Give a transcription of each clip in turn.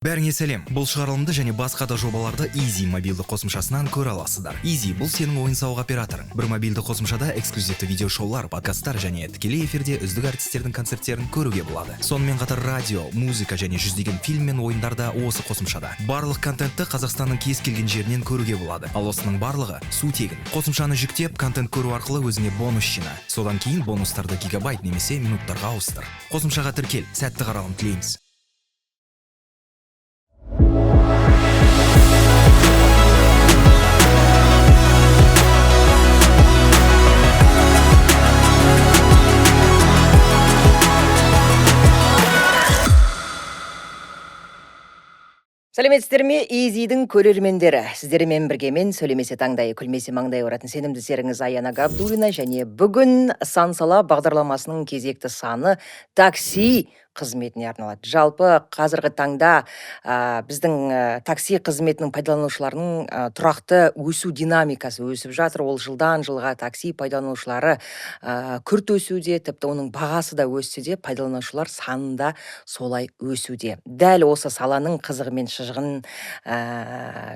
Бәріңе сәлем. Бұл шығарылымды және басқа да жобаларды Easy мобилді қосымшасынан көре аласыздар. Easy бұл сенің ойын-сауық операторың. Бір мобилді қосымшада эксклюзивті видеошоулар, подкасттар және тікелей эфирде үздік артистердің концерттерін көруге болады. Сонымен қатар радио, музыка және жүздеген фильм мен ойындар да осы қосымшада. Барлық контентті Қазақстанның кез келген жерінен көруге болады. Ал осының барлығы су тегін. Қосымшаны жүктеп, контент көру арқылы өзіңе бонус жина. Содан кейін бонустарды гигабайт немесе минуттарға ауыстыр. Қосымшаға тіркел, сәтті қаралым тілейміз. Сәлеметсіздер ме, Easy'дің көрермендері. Сіздермен бірге мен сөйлемесе таңдайы, күлмесе маңдайы ұратын сенімді серіңіз Аяна Габдуллина және бүгін сан сала бағдарламасының кезекті саны такси қызметіне арналады. Жалпы қазіргі таңда біздің такси қызметінің пайдаланушыларының тұрақты өсу динамикасы өсіп жатыр. Ол жылдан жылға такси пайдаланушылары күрт өсуде, тіпті оның бағасы да өссе де, пайдаланушылар санында солай өсуде. Дәл осы саланың қызығы мен шыжығын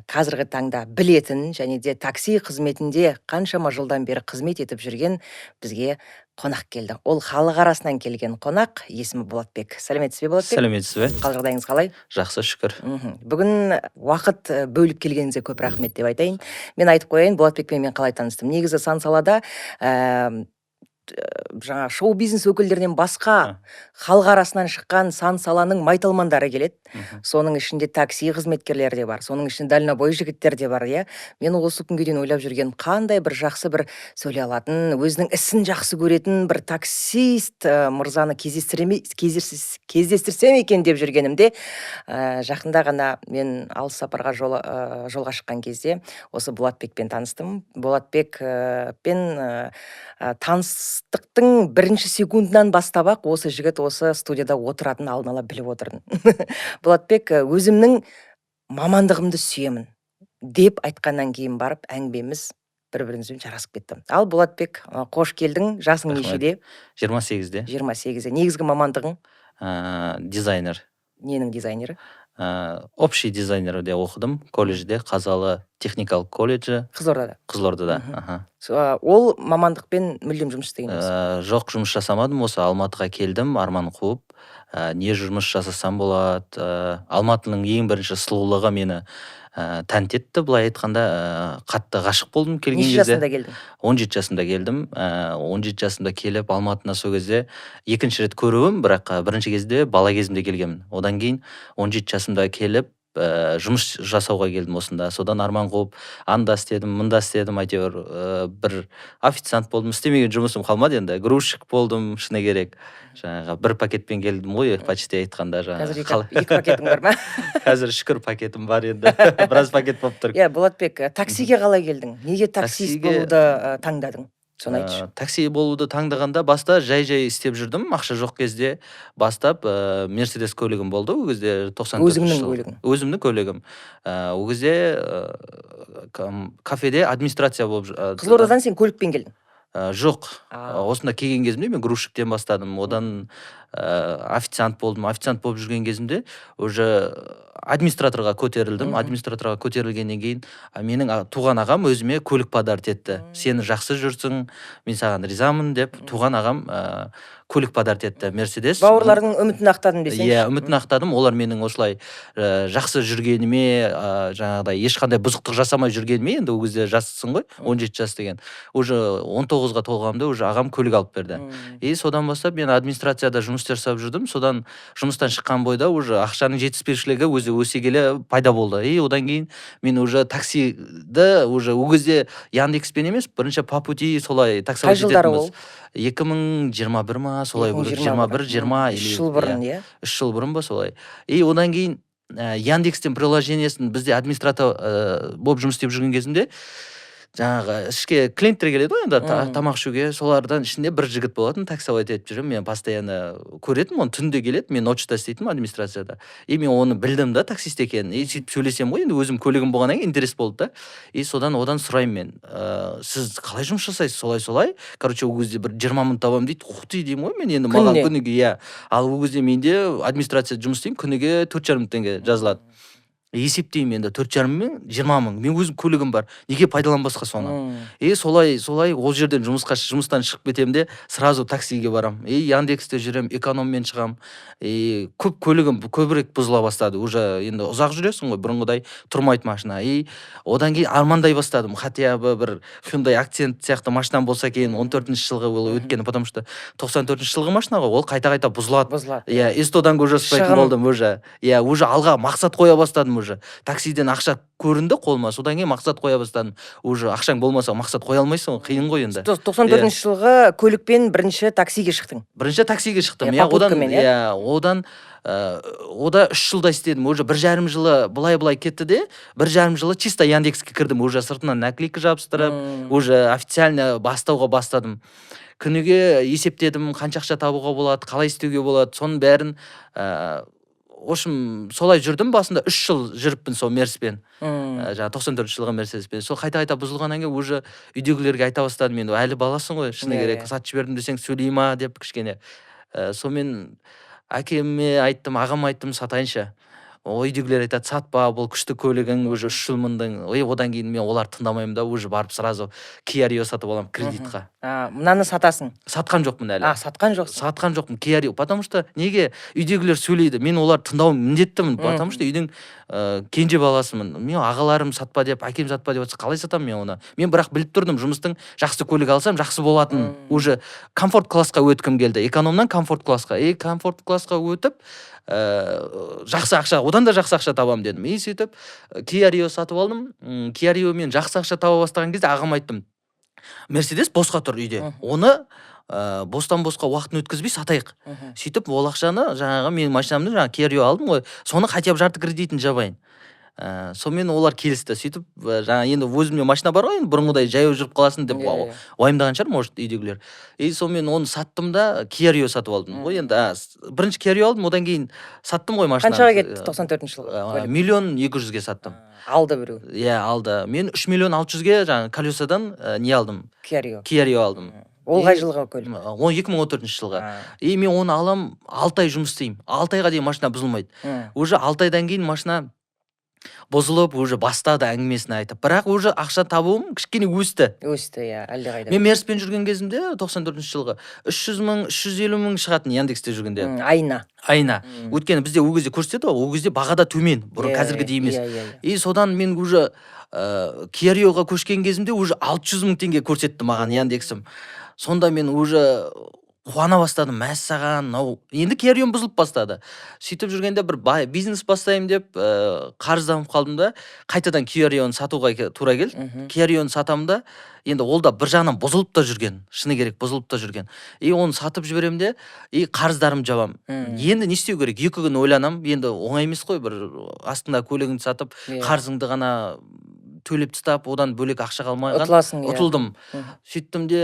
қазіргі таңда білетін және де такси қызметінде қаншама жылдан бері қызмет етіп жүрген бізге қонақ келді. Ол халық арасынан келген қонақ, есімі Болатбек. Сәлеметсіз бе, Болатбек? Сәлеметсіз бе? Қал жағдайыңыз қалай? Жақсы, шүкір. Бүгін уақыт бөліп келгеніңізге көп рахмет деп айтайын. Мен айтып қояйын, Болатбекпен мен қалай таныстым. Негізі сан салада жаңа шоу-бизнес өкілдерінен басқа халық арасынан шыққан сан саланың майталмандары келеді. Соның ішінде такси қызметкерлері де бар, соның ішінде дальнобой жігіттер де бар, иә. Мен осы күнге дейін ойлап жүрген, қандай бір жақсы бір сөйлей алатын, өзінің ісін жақсы көретін бір таксист мырзаны кездестірсем екен деп жүргенімде, жақында ғана мен алыс сапарға жолға шыққан кезде осы Болатбекпен таныстым. Болатбекпен таныстықтың бірінші секундынан бастап-ақ осы жігіт осы студияда отыратын алдын ала біліп отырдым. Болатбек, өзімнің мамандығымды сүйемін деп айтқаннан кейін барып әңгімеміз бір-бірімізбен жарасып кетті. Ал Болатбек, қош келдің. Жасың нешеде? 28-де. 28-де. Негізгі мамандығың? Дизайнер. Ненің дизайнері? Общий дизайнерде оқыдым, колледжде, Қазалы техникалық колледжі. Қызылордада. Қызылордада. Ол мамандықпен мүлдем жұмыс істеген емес? Жоқ, жұмыс жасамадым. Осы Алматыға келдім, арман қуып. Не жұмыс жасасам болады. Алматының ең бірінші сұлулығы мені тәнті етті. Былай айтқанда, қатты ғашық болдым келген кезде. Неше жасында келдің? 17 жасымда келдім. 17 жасымда келіп, Алматына сол кезде екінші рет көруім, бірақ бірінші кезде бала кезімде келгенмін. Одан кейін 17 жасымда келіп, жұмыс жасауға келдім осында. Содан арман қуып, анда істедім, мында істедім, әйтеуір бір официант болдым. Істемеген жұмысым қалмады енді. Грузчик болдым, шыны керек. Жаңағы бір пакетпен келдім ғой, почти айтқанда жаңағы. Қазір екі пакетің бар ма? Қазір шүкір пакетім бар енді. Біраз пакет болып тұр. Болатбек, таксиге қалай келдің? Неге таксист болуды таңдадың? Соны айтшы. Такси болуды таңдағанда баста жай-жай істеп жүрдім. Ақша жоқ кезде бастап Мерседес көлігім болды. Ол кезде 94 Өзіңнің көлігің? Өзімнің көлігім. Ол кезде кафеде администрация болып... Қызылордадан сен көлікпен келдің? Жоқ. Осында келген кезімде мен грузчиктен бастадым. Одан официант болдым. Официант болып жүрген кезімде уже администраторға көтерілдім. Администраторға көтерілгеннен кейін менің туған ағам өзіме көлік подарить етті. Сені жақсы жүрсің, мен саған ризамын деп туған ағам көлік подарить етті. Мерседес. Бауырлардың үмітін ақтадым десеңші? Иә, үмітін ақтадым. Олар менің осылай жақсы жүргеніме, жаңағыдай ешқандай бұзықтық жасамай жүргеніме, енді ол кезде жассың ғой, 17 жас деген. Уже 19-ға толғанымда уже ағам көлік алып берді. И содан бастап мен администрацияда жұмыс жасап жүрдім. Содан жұмыстан шыққан бойда уже ақшаның жетіспеушілігі өзі өсе келе пайда болды. И одан кейін мен уже таксиді уже ол кезде Яндекспен емес, бірінші по пути солай таксовать ететінбіз. Қай жылдары ол? 2021 ма, солай 21-20 3 жыл бұрын, иә? 3 жыл бұрын ба солай. И одан кейін Яндекстен приложениесін бізде администратор болып жұмыс істеп жүрген кезімде жаңағы ішке клиенттер келеді ғой енді тамақ ішуге, солардан ішінде бір жігіт болатын, таксовать етіп жүремін, мен постоянно көретінмін, оны түнде келеді, мен ночта істейтінмін администрацияда, и мен оны білдім да таксист екенін, и сөйтіп сөйлесем ғой, енді өзім көлігім болғаннан кейін интерес болды да, и содан одан сұраймын мен, сіз қалай жұмыс жасайсыз, солай, короче, ол кезде бір 20 мың табамын дейді, ух ты деймін ғой, мен енді маған күніге, иә, ал ол кезде менде администрацияда жұмыс істеймін, күніге 4,5 мың теңге жазылады. Есептеймін енді 4,5 мың, 20 мың. Мен өзім көлігім бар. Неге пайдаланбасқа соны? Солай ол жерден жұмыстан шығып кетемін де, сразу таксиге барам. Яндексте жүрем, экономмен шығам. Көп көлігім көбірек бұзыла бастады. Уже енді ұзақ жүресің ғой, бұрынғыдай тұрмайды машина. Одан кейін армандай бастадым. Хотя бы бір Hyundai Accent сияқты машинам болса кейін 14-ші жылғы ол өткені, потому что 94-ші жылғы машина ғой, ол қайта бұзылады. Иә, S100-дан көже аспайтын болдым уже. Иә, уже алға мақсат қоя бастадым уже. Таксиден ақша көрінді қолыма, содан кейін мақсат қоя бастадым. Уже ақшаң болмаса мақсат қоя алмайсың, қиын ғой енді. 94-ші жылғы көлікпен бірінші таксиге шықтың. Бірінші таксиге шықтым. Одан 3 жылда істедім. Уже 1,5 жылы былай кетті де, 1,5 жылы чисто Яндекске кірдім. Уже сыртынан наклейка жабыстырып, уже официально бастауға бастадым. Күніге есептедім, қанша ақша табуға болады, қалай істеуге болады, соның бәрін в общем, солай жүрдім, басында 3 жыл жүріппін сол Мерспен. Жаңа 94 жылғы Мерседеспен. Сол қайта бұзылғаннан кейін уже үйдегілерге айта бастадым, енді әлі баласың ғой, шыны керек, сатып жібердім десең сөйлей ма деп кішкене. Сонымен әкеме айттым, ағам айттым, сатайыншы. Үйдегілер айтады, сатпа, бұл күшті көлігің, уже 3 жыл мындың. Одан кейін мен олар тыңдамаймын да, уже барып сразу Kia Rio сатып аламын кредитқа. Мынаны сатасың? Сатқан жоқпын әлі. Сатқан жоқсың? Сатқан жоқпын Kia Rio, потому что неге үйдегілер сөйлейді, мен олар тыңдауым міндеттімін, потому что үйдің кенже баласымын. Мен ағаларым сатпа деп, әкем сатпа деп отса, қалай сатамын мен оны? Мен бірақ біліп тұрдым, жұмыстың жақсы көлік алсам, жақсы болатын. Уже комфорт классқа өткім келді. Экономнан комфорт классқа. Комфорт классқа өтіп, жақсы ақша, одан да жақсы ақша табам дедім. Сөйтіп Kia Rio сатып алдым. Kia Rio мен жақсы ақша таба бастаған кезде ағам айттым, Мерседес босқа тұр үйде. Оны бостан-босқа уақытын өткізбей сатайық. Сөйтіп ол ақшаны жаңағы мен машинамды Kia Rio алдым ғой, соны хотя бы жарты кредитін жабайын. Сонымен олар келісті. Сөйтіп жаңа енді өзімде машина бар ғой, бұрынғыдай жаяу жүріп қаласың деп уайымдаған шығар, может, үйдегілер. Сонымен оны саттым да Kia Rio сатып алдым ғой. Енді бірінші Kia Rio алдым, одан кейін саттым ғой машинаны. Қаншаға кетті 94-ші жылы? 1,2 миллион ге саттым. Алды біреу? Иә, алды. Мен 3,6 миллион ге жаңа колесадан не алдым? Kia Rio алдым. Ол қай жылғы көлік? 2014 жылғы. Мен оны алам, 6 ай жұмыс істеймін. 6 айға дейін машина бұзылмайды. Уже 6 айдан кейін машина бұзылып, уже бастады әңгімесін айтып. Бірақ уже ақша табуым кішкене өсті. Иә, әлдеқайда. Мен Мерспен жүрген кезімде 94 жылғы 300 мың, 350 мың шығатын Яндексте жүргенде. Айына. Өйткені бізде ол кезде көрсетеді ғой, ол кезде бағада төмен, бұрын қазіргідей емес. Содан мен уже Kia Rioға көшкен кезімде уже 600 мың теңге көрсетті маған Яндексім. Сонда мен уже қуана бастадым, мәссаған, енді Kia Rio'м бұзылып бастады. Сөйтіп жүргенде бір бизнес бастаймын деп қарызданып қалдым да, қайтадан Kia Rio'ны сатуға тура келді. Kia Rio'ны сатамын да, енді ол да бір жағынан бұзылып та жүрген, шыны керек бұзылып та жүрген. Оны сатып жіберем де, қарыздарым жабам. Енді не істеу керек? 2 күн ойланам, енді оңай емес қой, бір астында көлігіңді сатып, қарызыңды ғана төлеп тастап, одан бөлек ақша қалмаған. Ұтылдым. Сөйттім де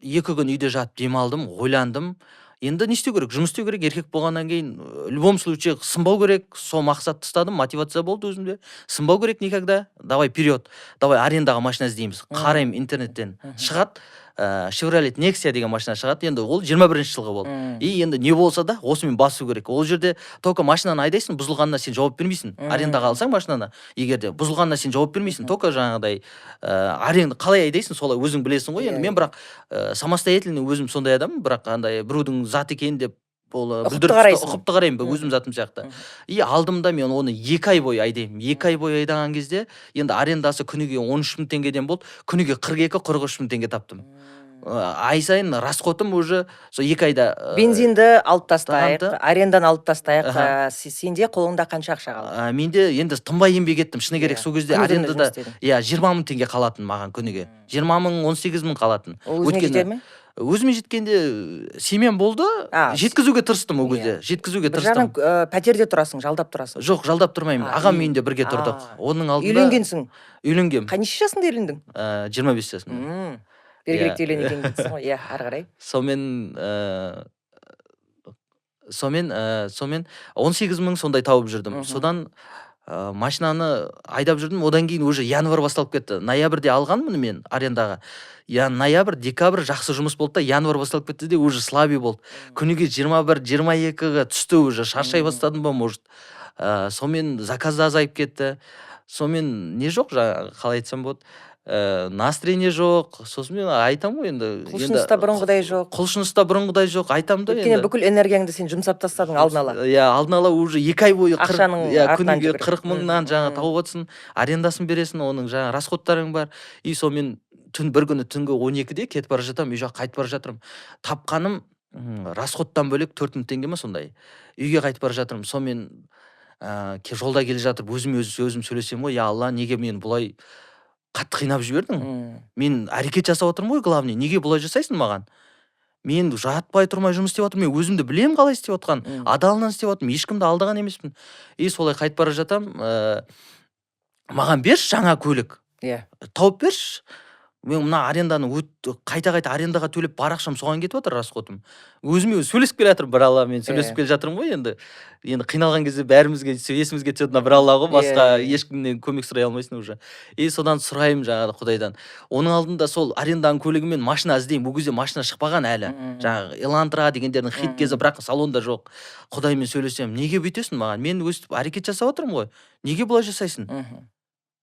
2 күн үйде жатып демалдым, ойландым. Енді не істеу керек? Жұмыс істеу керек, еркек болғаннан кейін, любом случае сынбау керек. Сол мақсатты ұстадым, мотивация болды өзімде. Сынбау керек никогда. Давай вперед. Давай арендаға машина іздейміз. Қараймын интернеттен. Шығады. Chevrolet Nexia деген машина шығады. Енді ол 21-ші жылғы болды. Енді не болса да осымен басу керек. Ол жерде только машинаны айдайсың, бұзылғанына сен жауап бермейсің. Арендаға алсаң машинаны, егерде бұзылғанына сен жауап бермейсің. Только жаңағыдай аренда қалай айдайсың, солай өзің білесің ғой. Енді мен бірақ самостоятельный өзім сондай адаммын, бірақ андай біреудің зат екенін деп ұқыпты қараймын, өзім затым сияқты. Алдым да мен оны 2 ай бойы айдаймын. 2 ай бойы айдаған кезде енді арендасы күніге 13 мың теңгеден болды, күніге 42-43 мың теңге таптым. Ай сайын расходым уже сол 2 айда бензинді алып тастайық, арендан алып тастайық. Сенде қолыңда қанша ақша қалды? Менде енді тынбай еңбек еттім, шыны керек. Сол кезде арендада 20 мың теңге қалатын маған күніге. 20 мың, 18 мың қалатын. Ол өзіне жетер ме? өзіме жеткенде семьям болды, жеткізуге тырыстым ол кезде, жеткізуге бір жағынан тырыстым. пәтерде тұрасың, жалдап тұрасың. Жоқ, жалдап тұрмаймын, ағам үйінде бірге тұрдық. Оның алдында Үйленгенсің. үйленгем. Қанша жасында үйлендің? 25 жасымда. Бергілікті үйленген екенсің ғой, ары қарай. Сонымен 18 мың сондай тауып жүрдім. Содан машинаны айдап жүрдім, одан кейін уже январь басталып кетті. Ноябрьде алғанмын мен арендаға. Ноябрь, декабрь жақсы жұмыс болды да, январь басталып кетті де, уже слабый болды. Күніге 21-22-ға түсті, уже шаршай бастадым ба, может. Сонымен заказда азайып кетті. Сонымен не жоқ, қалай айтсам болады, настроение жоқ. Сосын мен айтамын ғой енді. Құлшыныста бұрынғыдай жоқ. Құлшыныста бұрынғыдай жоқ, айтамын да енді. Өйткені бүкіл энергияңды сен жұмсап тастадың алдын ала. Алдын ала уже 2 ай бойы күніге 40 мыңнан жаңа тауып отырсың, арендасын бересің, оның жаңа расходтарың бар. И сонымен бір күні түнгі 12-де кетіп бара жатамын, үй жаққа қайтып бара жатырмын. Тапқаным расходтан бөлек 4000 теңге ме сондай. Үйге қайтып бара жатырмын. Сонымен жолда келе жатып өзім сөйлесем ғой, я Алла, неге мен бұлай қатты қинап жібердің? Мен әрекет жасап отырмын ғой, главный. Неге бұлай жасайсың маған? Мен жатпай тұрмай жұмыс істеп отырмын. Мен өзімді білем қалай істеп отқан. Адалынан істеп отырмын. Ешкімді алдаған емеспін. Солай қайтып бара жатам. Маған берші жаңа көлік. Тауып берші. Мен мына аренданы қайта-қайта арендаға төлеп бар ақшам соған кетіп отыр, расходым. Өзіме сөйлесіп келе жатырмын, бір Алла, мен сөйлесіп келе жатырмын ғой енді. Енді қиналған кезде бәрімізге есімізге түсетін бір Алла ғой, басқа ешкімнен көмек сұрай алмайсың уже. Содан сұраймын жаңағы Құдайдан. Оның алдында сол аренданың көлігімен машина іздеймін. Бұл кезде машина шықпаған әлі. Жаңағы Элантра дегендердің хит кезі, бірақ салонда жоқ. Құдаймен сөйлесем, неге бүйтесің маған? Мен өстіп әрекет жасап отырмын ғой. Неге бұлай жасайсың?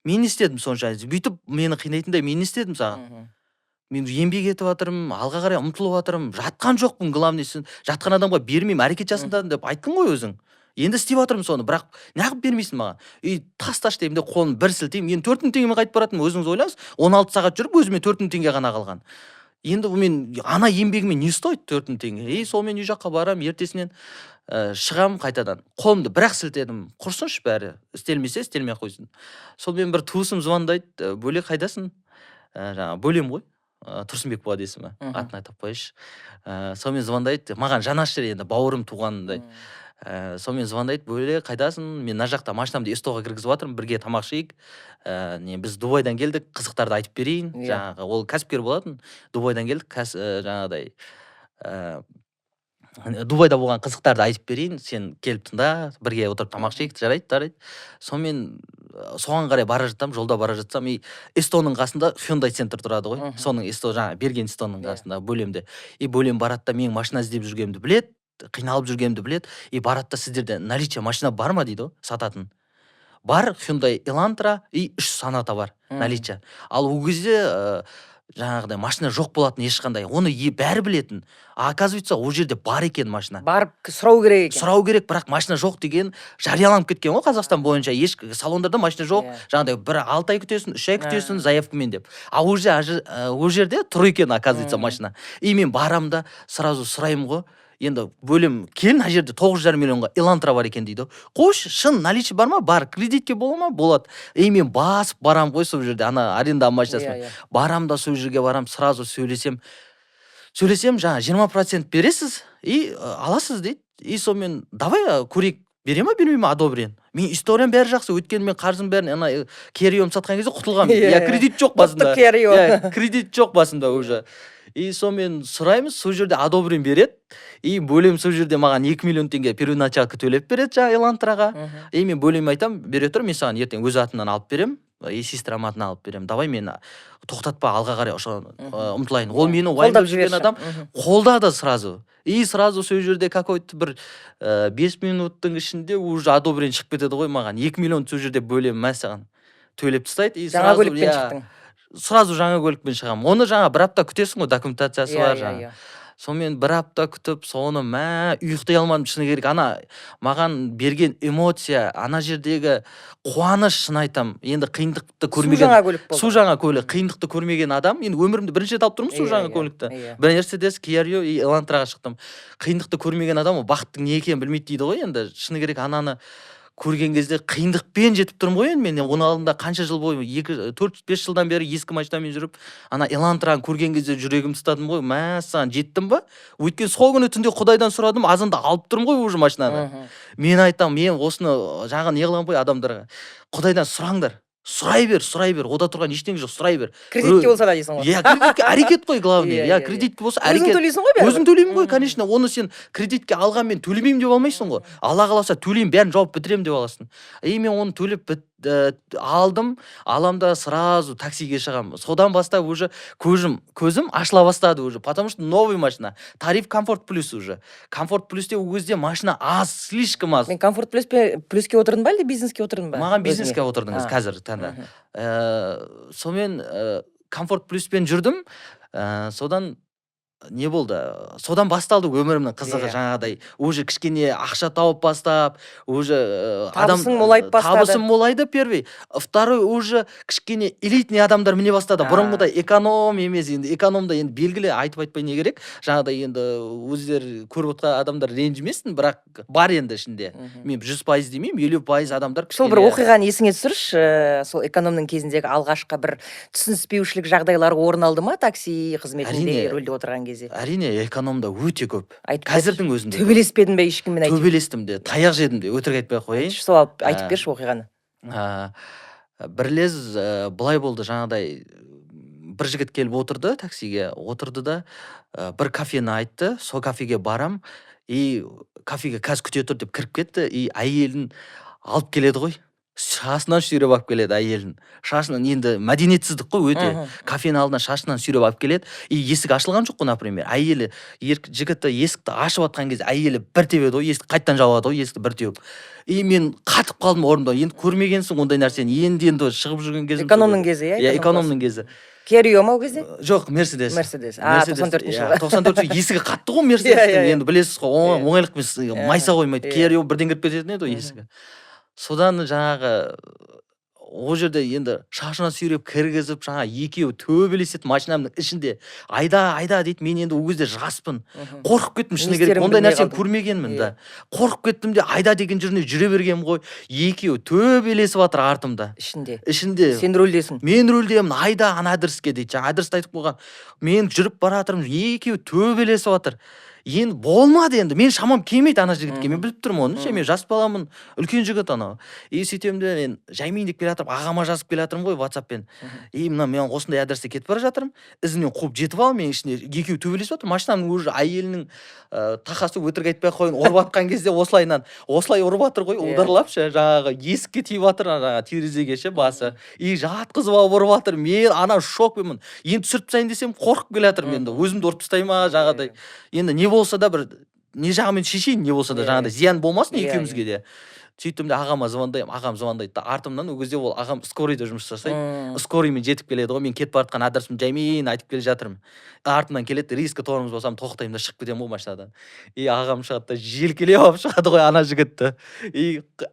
Мен істедім сонша, бүйтіп мені қинайтындай мен істедім саған. Мен еңбек етіп жатырмын, алға қарай ұмтылып жатырмын, жатқан жоқпын, главный, жатқан адамға бермеймін, әрекет жасындадым деп айттың ғой өзің. Енді істеп жатырмын соны, бірақ неғып бермейсің маған? Тасташ деймін де, қолын бір сілтеймін. Енді 4000 теңгемен қайтып баратырмын, өзіңіз ойлаңыз, 16 сағат жүріп өзіме 4000 теңге ғана қалған. Енді мен ана еңбегіме не стоит 4000 теңге? Сонымен үй жаққа барам, ертесінен шығам қайтадан. Қолымды бірақ сілтедім. Құрсыншы бәрі. Істелмесе істелмей қойсын. Сонымен бір туысым звондайды, бөле қайдасың? Жаңа бөлем ғой. Тұрсынбек болады есімі. Атын айтып қойшы. Сонымен звондайды. Маған жанашыр енді, бауырым туғанындай. Сонымен звондайды, бөле қайдасың? Мен мына жақта машинамды эстоға кіргізіп жатырмын, бірге тамақ жейік. Біз Дубайдан келдік, қызықтарды айтып берейін. Жаңағы ол кәсіпкер болатын. Дубайдан келдік, жаңағыдай Дубайда болған қызықтарды айтып берейін, сен келіп тыңда, бірге отырып тамақ жейік, жарайды. Сонымен соған қарай бара жатсам, жолда бара жатсам, Эстоның қасында Hyundai центр тұрады ғой. Соның Эсто жаңа берген Эстоның қасында бөлемде. Бөлем барады да менің машина іздеп жүргенімді білет, қиналып жүргенімді білет. Барады да сіздерде наличие машина бар ма дейді, сататын. Бар Hyundai Elantra 3 Sonata бар наличие. Ал ол кезде жаңағыдай машина жоқ болатын ешқандай. Оны бәрі білетін. Оказывается, ол жерде бар екен машина. Барып сұрау керек екен. Сұрау керек, бірақ машина жоқ деген жарияланып кеткен ғой Қазақстан бойынша. Салондарда машина жоқ. Жаңағыдай бір 6 ай күтесің, 3 ай күтесің заявкамен деп. Ол жерде тұр екен, оказывается, машина. Мен барам да сразу сұраймын ғой. Енді бөлім кел, мына жерде 9,5 миллионға Элантра бар екен дейді. Қош, шын наличие бар ма? Бар. Кредитке бола ма? Болады. Мен басып барам ғой сол жерде, ана аренда машинасымен. Барам да сол жерге барам, сразу сөйлесем, жаңа 20% бересіз аласыз дейді. Сонымен давай көрейік, бере ма, бермей ма, одобрен. Мен историям бәрі жақсы, өйткені мен қаржым бәрін кериом сатқан кезде құтылғам. Кредит жоқ басында. Кредит жоқ басында уже. Сонымен сұраймыз, сол жерде одобрен береді. Бөлем сол жерде маған 2 миллион теңге первоначалка төлеп береді жаңа Элантраға. Мен бөлем айтам, бере тұр, мен саған ертең өз атымнан алып берем, сестрам атынан алып берем. Давай мені тоқтатпа, алға қарай ұмтылайын. Ол мені уайымдап жүрген адам қолдады сразу. Сразу сол жерде какой-то бір 5 минуттың ішінде уже одобрен шығып кетеді ғой маған. 2 миллион сол жерде бөлем мәсіған төлеп тастайды. Жаңа көлікпен шықтың. Сразу жаңа көлікпен шығам. Оны жаңа бір апта күтесің ғой, документациясы бар жаңа. Сонымен бір апта күтіп, соны ұйықтай алмадым, шыны керек. Маған берген эмоция, ана жердегі қуаныш, шын айтам. Енді қиындықты көрмеген. Су жаңа көлік, қиындықты көрмеген адам. Енді өмірімді бірінші алып тұрмын су жаңа көлікті. Мерседес, Kia Rio, Элантраға шықтым. Қиындықты көрмеген адам, бақыттың не екенін білмейді дейді ғой енді. Шыны керек, ананы көрген кезде қиындықпен жетіп тұрмын ғой енді мен оның алдында қанша жыл бойы 4-5 жылдан бері ескі машинамен жүріп ана Элантраны көрген кезде жүрегімді ұстадым ғой, мәссаған жеттім ба, өйткені сол күні түнде Құдайдан сұрадым, азанда алып тұрмын ғой уже машинаны. Мен айтамын, мен осыны жаңа не қылған ғой адамдарға, Құдайдан сұраңдар, сұрай бер, ода тұрған ештеңе жоқ, сұрай бер. Кредитке болса да дейсің ғой. Иә, кредитке әрекет қой главный. Иә, кредитке болса әрекет. Өзің төлейсің ғой бәрібір. Өзің төлеймін ғой, конечно. Оны сен кредитке алғанмен төлемеймін деп алмайсың ғой. Алла қаласа төлеймін, бәрін жауып бітіремін деп аласың. Мен оны төлеп алдым, аламда сразу таксиге шығамын. Содан бастап уже көзім ашыла бастады уже, потому что новый машина. Тариф комфорт плюс уже. Комфорт плюсте ол кезде машина аз, слишком аз. Мен комфорт плюске отырдың ба, әлде бизнеске отырдың ба? Маған бизнеске отырдыңыз қазір таңда. Сонымен комфорт плюспен жүрдім. Содан не болды? Содан басталды өмірімнің қызығы жаңағыдай. Уже кішкене ақша тауып бастап, уже табысың молайып бастады. Табысым молайды первый. Второй уже кішкене элитный адамдар міне бастады. Бұрынғыдай эконом емес, енді экономда енді белгілі айтпай не керек. Жаңағыдай енді өздері көріп отқан адамдар ренжімесін, бірақ бар енді ішінде. Мен 100% демеймін, 50% адамдар. Сол бір оқиғаны есіңе түсірші, сол экономның кезіндегі алғашқы бір түсініспеушілік жағдайлар орын алды ма такси қызметінде рөлде отырған кезде? Әрине, экономда өте көп. Қазірдің өзінде. Төбелеспедің бе ешкіммен айтып? Төбелестім де, таяқ жедім де, өтірік айтпай қояйын. Сол айтып берші оқиғаны. Бірлез былай болды, жаңағыдай бір жігіт келіп отырды, таксиге отырды да, бір кафені айтты, сол кафеге барам, кафеге қазір күте тұр деп кіріп кетті, әйелін алып келеді ғой. Шашынан сүйреп алып келеді әйелін. Шашынан енді мәдениетсіздік қой өте. Кафенің алдына шашынан сүйреп алып келеді. Есік ашылған жоқ қой, например. Әйелі жігіті есікті ашып атқан кезде әйелі бір тебеді ғой, есікті қайттан жабады ғой, есікті бір теуіп. Мен қатып қалдым орнымда. Енді көрмегенсің ондай нәрсені. Енді шығып жүрген кезім. Экономның кезі, иә? Экономның кезі. Керио ма ол кезде? Жоқ, Мерседес. 94-ші жылы. 94-ші есігі қатты ғой Мерседестің. Енді білесіз ғой, оңайлықпен майса қоймайды. Керио бірден кіріп кететін еді ғой есігі. Содан жаңағы ол жерде енді шашынан сүйреп кіргізіп, жаңа екеуі төбелеседі машинамның ішінде. Айда дейді, мен енді ол кезде жаспын. Қорқып кеттім шыны керек. Ондай нәрсені көрмегенмін да. Қорқып кеттім де айда деген жеріне жүре бергенмін ғой. Екеуі төбелесіп жатыр артымда. Ішінде. Сен рөлдесің. Мен рөлдемін. Айда ана адреске дейді. Жаңа адресті айтып қойған. Мен жүріп бара жатырмын. Екеуі төбелесіп жатыр. Енді болмады енді. Мен шамам келмейді ана жігітке. Мен біліп тұрмын оны. Мен жас баламын. Үлкен жігіт анау. Сөйтемін де мен жаймейін деп келе жатырмын. Ағама жазып келе жатырмын ғой WhatsApp-пен. Мен осындай адресте кетіп бара жатырмын. Ізінен қуып жетіп ал, мен ішіне екеуі төбелесіп жатыр. Машинаның уже әйелінің тақасы өтірік айтпай қойын ұрып атқан кезде осылай ұрып жатыр ғой, ударылапшы. Жаңағы есікке тиіп жатыр, терезеге ше басы. Жатқызып алып ұрып жатыр. Мен ана шокпенмін. Енді түсіріп тастайын десем қорқып келе жатырмын енді. Өзімді ұрып тастай ма жаңағыдай. Енді не болса да бір не жағымен шешейін, не болса да жаңағыдай зиян болмасын екеумізге де. Сөйттім де ағама звондаймын, ағам звондайды да, артымнан ол кезде ол ағам скорыйда жұмыс жасайды. Скорыймен жетіп келеді ғой, мен кетіп бара жатқан адресімді жаймен айтып келе жатырмын. Артымнан келеді, рискі торымыз болсам тоқтаймын да шығып кетемін ғой машинадан. Ағам шығады да желкелеп алып шығады ғой ана жігітті.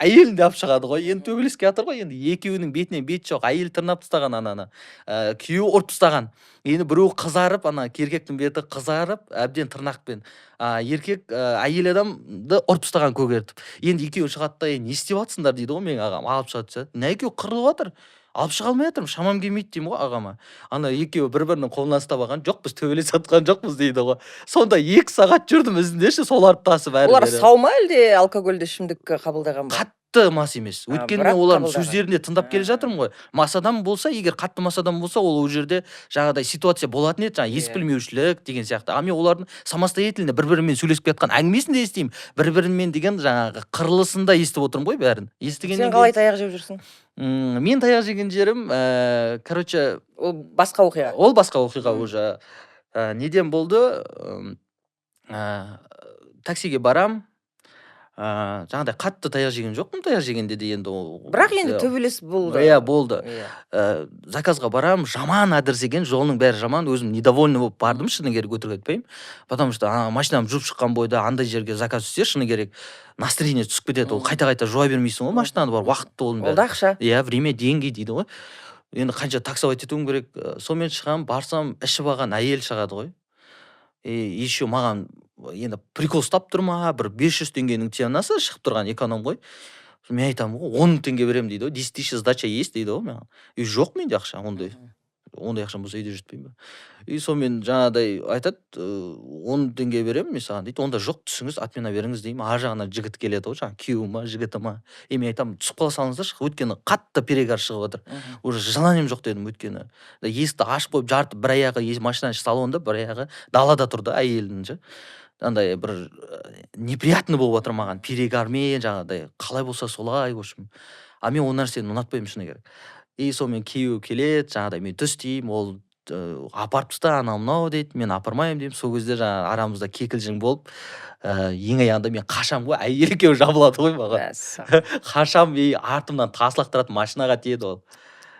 Әйелін де алып шығады ғой. Енді төбелеске жатыр ғой, енді екеуінің бетінен бет жоқ. Әйел тырнап тастаған ананы. Күйеуі ұрып тастаған. Енді біреу қызарып, ана еркектің беті қызарып, әбден тырнақпен. Еркек әйел адамды ұрып тастаған көгертіп. Енді екеуі шығады да, не істеп жатсыңдар дейді ғой менің ағам. Алып шығады. Не екеуі қырылып жатыр. Алып шыға алмай жатырмын, шамам келмейді деймін ғой ағама. Ана екеуі бір-бірінің қолынан ұстап алған. Жоқ, біз төбелесіп жатқан жоқпыз дейді ғой. Сонда 2 сағат жүрдім ізіндеші, соларды тасып әрі-бері. Олар сау ма әлде алкогольді ішімдік қабылдаған ба? Қатты мас емес. Өйткені мен олардың сөздерінде тыңдап келе жатырмын ғой. Мас адам болса, егер қатты мас адам болса, ол жерде жаңағыдай ситуация болатын еді, жаңа ес білмеушілік деген сияқты. Мен олардың самостоятельно бір-бірімен сөйлесіп жатқан әңгімесін де естимін. Бір-бірімен деген жаңағы қырылысын да естіп отырмын ғой бәрін. Сен қалай таяқ жеп жүрсің? Мен таяқ жеген жерім, короче, ол басқа оқиға. Ол басқа оқиға уже. Неден болды? Таксиге барам. Жаңағыдай қатты таяқ жеген жоқпын, таяқ жегенде де енді бірақ енді төбелес болды. Иә, болды. Заказға барам, жаман адрес екен, жолының бәрі жаман, өзім недовольный болып бардым, шыны керек өтірік айтпаймын. Потому что машинам жүріп шыққан бойда андай жерге заказ түссе, шыны керек настроение түсіп кетеді. Ол қайта-қайта жуа бермейсің ғой машинаны, бар уақытты оның бәрі. Ол да ақша. Иә, время деньги дейді ғой. Енді қанша таксовать етуім керек. Сонымен шығам, барсам, ішіп алған әйел шығады ғой. Еще маған енді прикол ұстап тұр ма, бір 500 теңгенің ценасы шығып тұрған эконом ғой. Мен айтамын ғой 10 мың теңге беремін дейді ғой, 10 тысяч сдача есть дейді ғой маған. И жоқ менде ақша ондай ақшам болса үйде жүртпеймін ба. И сонымен жаңағыдай айтады, 10 теңге беремін мен саған дейді. Онда жоқ, түсіңіз, отмена беріңіз деймін. Ар жағынан жігіт келеді ғой, жаңағы күйеуі ма, жігіті ма. Мен айтамын, түсіп қала салыңыздаршы, өйткені қатты перегар шығып жатыр. Уже желанием жоқ дедім, өйткені есікті ашып қойып жарты бір аяғы машинаның салонда, бір аяғы далада тұрды әйелдің ше. Андай бір неприятный болып жатыр маған, перегармен жаңағыдай, қалай болса солай, в общем. А мен ол нәрсені ұнатпаймын шыны керек. И сонымен күйеуі келеді, жаңағыдай мен төстеймін, ол апарып таста анау мынау дейді, мен апармаймын деймін. Сол кезде жаңағы арамызда кекілжің болып, ең аяғында мен қашам ғой, әйел екеуі жабылады ғой маған. Қашам, артымнан тас лақтырады, машинаға тиеді ол.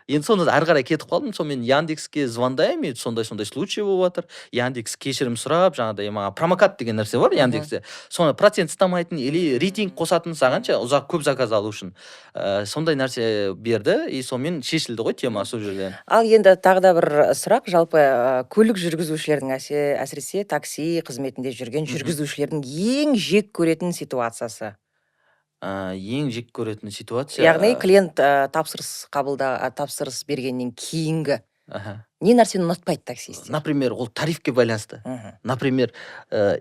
Енді сонда ары қарай кетіп қалдым. Сонымен Яндекске звондаймын, сондай случай болып жатыр. Яндекс кешірім сұрап, жаңағыдай маған промокат деген нәрсе бар Яндексте. Соны процент ұстамайтын или рейтинг қосатын сағанша ұзақ көп заказ алу үшін. Сондай нәрсе берді, и сонымен шешілді ғой тема сол жерден. Ал енді тағы да бір сұрақ, жалпы көлік жүргізушілердің әсіресе такси қызметінде жүрген жүргізушілердің ең жек көретін ситуациясы. Ең жек көретін ситуация. Яғни клиент тапсырыс бергеннен кейінгі не нәрсені ұнатпайды таксист? Например, ол тарифке байланысты. Например,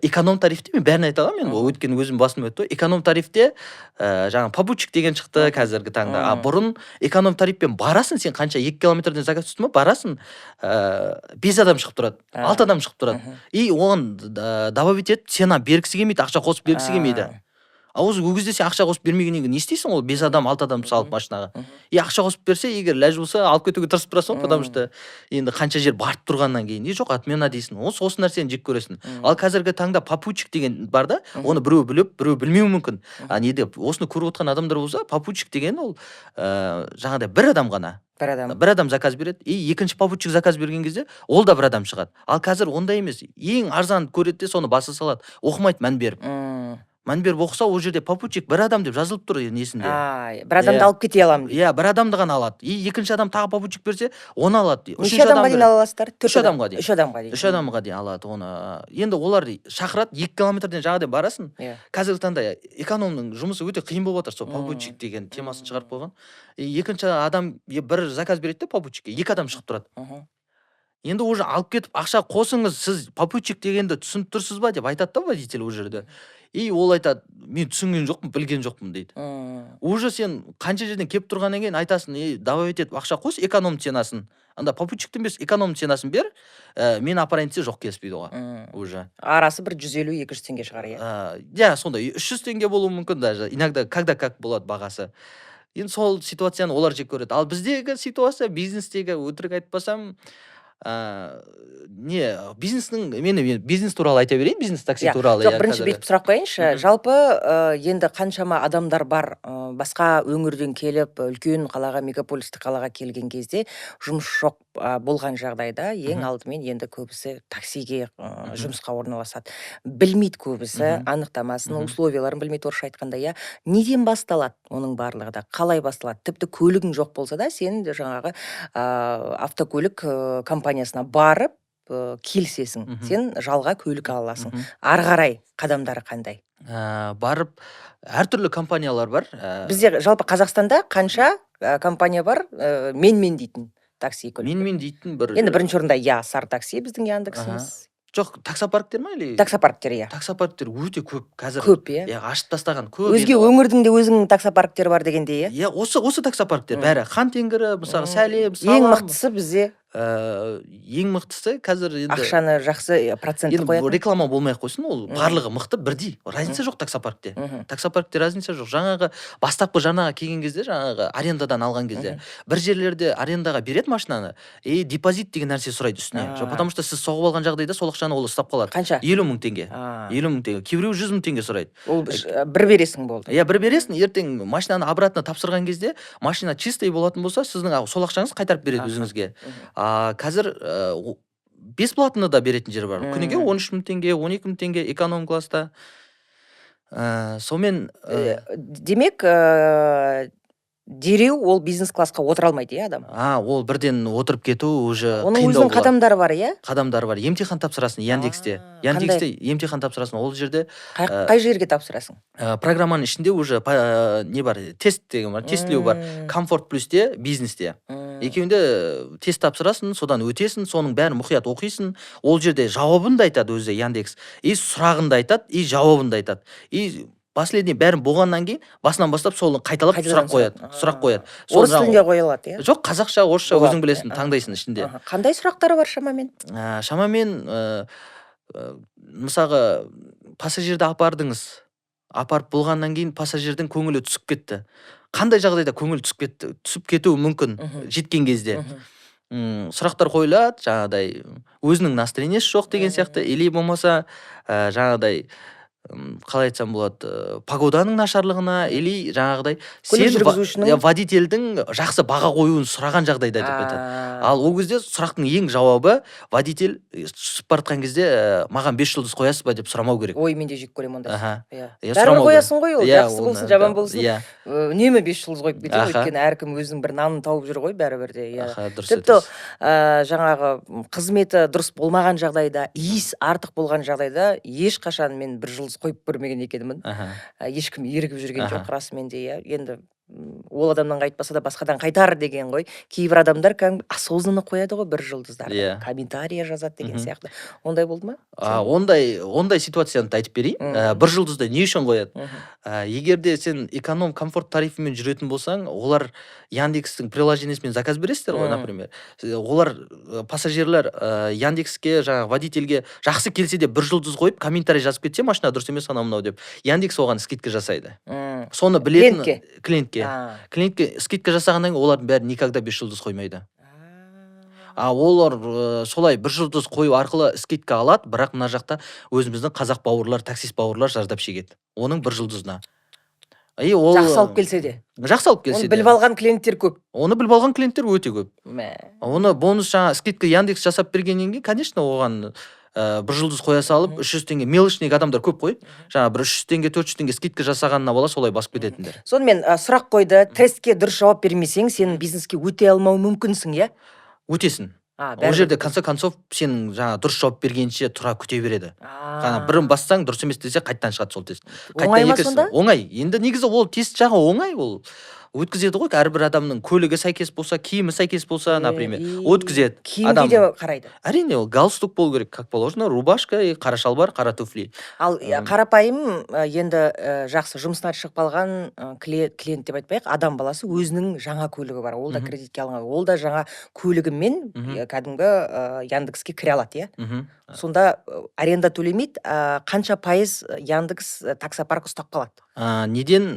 эконом тарифте мен бәрін айта аламын, мен өйткені өзім басым өтті. Эконом тарифте жаңа попутчик деген шықты қазіргі таңда. Бұрын эконом тарифпен барасың, сен қанша 2 километрден заказ түсті ма, барасың, 5 адам шығып тұрады, 6 адам шығып тұрады. И оған добавить етіп, цена бергісі келмейді, ақша қосып бергісі келмейді. А ол кезде сен ақша қосып бермегеннен кейін не істейсің, ол 5 адам 6 адам салып машинаға. И ақша қосып берсе, егер ләж болса алып кетуге тырысып тұрасың, потому что енді қанша жер барып тұрғаннан кейін не жоқ, отмена дейсің. Осы нәрсені жек көресің. Ал қазіргі таңда попутчик деген бар да, оны біреу біліп, біреу білмеуі мүмкін. Неде осыны көріп отқан адамдар болса, попутчик деген ол жаңағыдай бір адам ғана. Бір адам заказ береді, и екінші попутчик заказ берген кезде ол да бір адам шығады. Ал қазір ондай емес. Ең арзан көреді де соны баса салады. Оқымайды мән беріп. Мән беріп оқыса, ол жерде попутчик бір адам деп жазылып тұр несінде. Бір адамды алып кете аламын дейді. Бір адамды ғана алады. И екінші адам тағы попутчик берсе, оны алады. Неше адамға дейін ала аласыздар? 3 адамға дейін. 3 адамға дейін. 3 адамға дейін алады оны. Енді олар шақырады, 2 километрден жағадай барасың. Қазіргі таңда экономның жұмысы өте қиын болып жатыр, сол попутчик деген темасын шығарып қойған. Екінші адам бір заказ береді де попутчикке, 2 адам шығып тұрады. Енді уже алып кетіп ақша қосыңыз, сіз попутчик дегенді түсініп тұрсыз ба деп айтады да водитель ол жерде. И ол айтады, мен түсінген жоқпын, білген жоқпын дейді. Уже сен қанша жерден кеп тұрғаннан кейін айтасың, добавить етіп ақша қос, эконом ценасын. Анда попутчиктен емес, эконом ценасын бер, мен апарайын десе жоқ келіспейді оған. Уже. Арасы бір 150-200 теңге шығар, сондай 300 теңге болуы мүмкін даже. Иногда когда как болады бағасы. Енді сол ситуацияны олар жек көреді. Ал біздегі ситуация, бизнестегі өтірік айтпасам, бизнестің, мен бизнес туралы айта берейін, бизнес такси туралы. Жоқ, бірінші бүйтіп сұрақ қойыншы. Жалпы енді қаншама адамдар бар, басқа өңірден келіп, үлкен қалаға, мегаполистік қалаға келген кезде жұмыс жоқ болған жағдайда ең алдымен енді көбісі таксиге жұмысқа орналасады. Білмейді көбісі, анықтамасын, условияларын білмейді, орысша айтқанда. Неден басталады оның барлығы да? Қалай басталады? Тіпті көлігің жоқ болса да, сен жаңағы автокөлік компаниясына барып келсесің, сен жалға көлік аласың. Ары қарай қадамдары қандай? Барып, әртүрлі компаниялар бар. Бізде жалпы Қазақстанда қанша компания бар, мен дейтін такси көлік? Мен дейтін бір... Енді бірінші орында Сар такси біздің Яндексіміз. Жоқ, таксопарктер ма или? Таксопарктер, Таксопарктер өте көп қазір. Көп, ашып тастаған көп. Өзге өңірдің де өзінің таксопарктері бар дегенде, осы таксопарктер бәрі. Хан Теңгірі, мысалы, Сәлем, Ең мықтысы бізде. Ең мықтысы қазір енді ақшаны жақсы процентті қояды. Реклама болмай қойсын, ол барлығы мықты бірдей. Разница жоқ таксопаркте. Таксопаркте разница жоқ. Жаңағы бастапқы жарнаға келген кезде, жаңағы арендадан алған кезде, бір жерлерде арендаға береді машинаны, депозит деген нәрсе сұрайды үстіне. Потому что сіз соғып алған жағдайда сол ақшаны ол ұстап қалады. Қанша? 50 мың теңге. 50 мың теңге. Кейбіреу 100 мың теңге сұрайды. Ол бір бересің болды. Бір бересің, ертең машинаны обратно тапсырған кезде, машина чистый болатын болса, сіздің сол ақшаңыз қайтарып береді өзіңізге. Қазір бесплатно да беретін жер бар. Күніге 13 мың теңге, 12 мың теңге эконом класста. Сомен... Демек, дереу ол бизнес классқа отыра алмайды, иә, адам. Ол бірден отырып кету уже Оның қиындау өзінің болады. қадамдары бар, иә? Қадамдары бар. Емтихан тапсырасың Яндексте. Яндексте емтихан тапсырасың. Ол жерде Қай жерге тапсырасың? программаның ішінде уже не бар, тест деген бар, тестілеу бар. Комфорт плюсте, бизнесте. Екеуінде тест тапсырасың, содан өтесің, соның бәрін мұқият оқисың. Ол жерде жауабын да айтады өзі Яндекс. И сұрағын да айтады, и жауабын да айтады. И последний бәрін болғаннан кейін басынан бастап соны қайталап сұрақ қояды. Орыс тілінде қоя алады, иә? Жоқ, қазақша, орысша өзің білесің, таңдайсың ішінде. Қандай сұрақтары бар шамамен? Шамамен мысалға пассажирді апарып болғаннан кейін пассажирдің көңілі түсіп кетті. Қандай жағдайда көңіл түсіп кетуі мүмкін жеткен кезде. Сұрақтар қойылады, жаңағыдай өзінің настроениесі жоқ деген сияқты, или болмаса жаңағыдай қалай айтсам болады, погоданың нашарлығына, или жаңағыдай водительдің жақсы баға қоюын сұраған жағдайда деп айтады. Ал ол кезде сұрақтың ең жауабы водитель түсіп баратқан кезде маған 5 жұлдыз қоясыз ба деп сұрамау керек. Ой, мен де жек көремін ондай. Бәрібір қоясың ғой, ол жақсы болсын, жаман болсын. Үнемі 5 жұлдыз қойып кетеді, өйткені әркім өзінің бір нанын тауып жүр ғой бәрібір де. Тіпті жаңағы қызметі дұрыс болмаған жағдайда, иіс артық болған жағдайда ешқашан мен 1 жұлдыз қойып көрмеген екенмін. Ешкім ерігіп жүрген жоқ, расымен де, иә. Енді ол адамнан қайтпаса да басқадан қайтар деген ғой. Кейбір адамдар осознанно қояды ғой 1 жұлдыздарды, комментария жазады деген сияқты. Ондай болды ма? Ондай ситуацияны айтып берейін. 1 жұлдызды не үшін қояды? Егерде сен эконом комфорт тарифімен жүретін болсаң, олар Яндекстің приложениесімен заказ бересіздер ғой, например. Олар пассажирлар Яндекске, жаңағы водительге жақсы келсе де 1 жұлдыз қойып, комментарий жазып кетсе, машина дұрыс емес анау мынау деп, Яндекс оған скидка жасайды. Соны білетін клиентке скидка жасағаннан кейін олардың бәрі никогда 5 жұлдыз қоймайды. Олар солай 1 жұлдыз қою арқылы скидка алады, бірақ мына жақта өзіміздің қазақ бауырлар, таксист бауырлар зардап шегеді. Оның 1 жұлдызына. Жақсы алып келсе де. Оны біліп алған клиенттер көп. Оны біліп алған клиенттер өте көп. Оны бонус жаңа скидка Яндекс жасап бергеннен кейін, конечно, оған 1 жұлдыз қоя салып, 300 теңге, мелочник адамдар көп қой. Жаңа бір 300 теңге, 400 теңге скидка жасағанына бола солай басып кететіндер. Сонымен сұрақ қойды, тестке дұрыс жауап бермесең, сен бизнеске өте алмау мүмкінсің, иә? Өтесің. Ол жерде конце концов сен жаңа дұрыс жауап бергенше тұра күте береді. Ғана бірін бассаң, дұрыс емес десе қайттан шығады сол тест. Оңай ма сонда? Оңай. Енді негізі ол тест жағы оңай, ол өткізеді ғой, әрбір адамның көлігі сәйкес болса, киімі сәйкес болса, например, өткізеді. Киімге де қарайды. Әрине, ол галстук болу керек, как положено, рубашка, қара шалбар, қара туфли. Ал қарапайым енді жақсы жұмысына шығып қалған клиент деп айтпайық, адам баласы өзінің жаңа көлігі бар. Ол да кредитке алынған. Ол да жаңа көлігімен кәдімгі Яндекске кіре алады, иә? Сонда аренда төлемейді, қанша пайыз Яндекс таксопарк ұстап қалады? Неден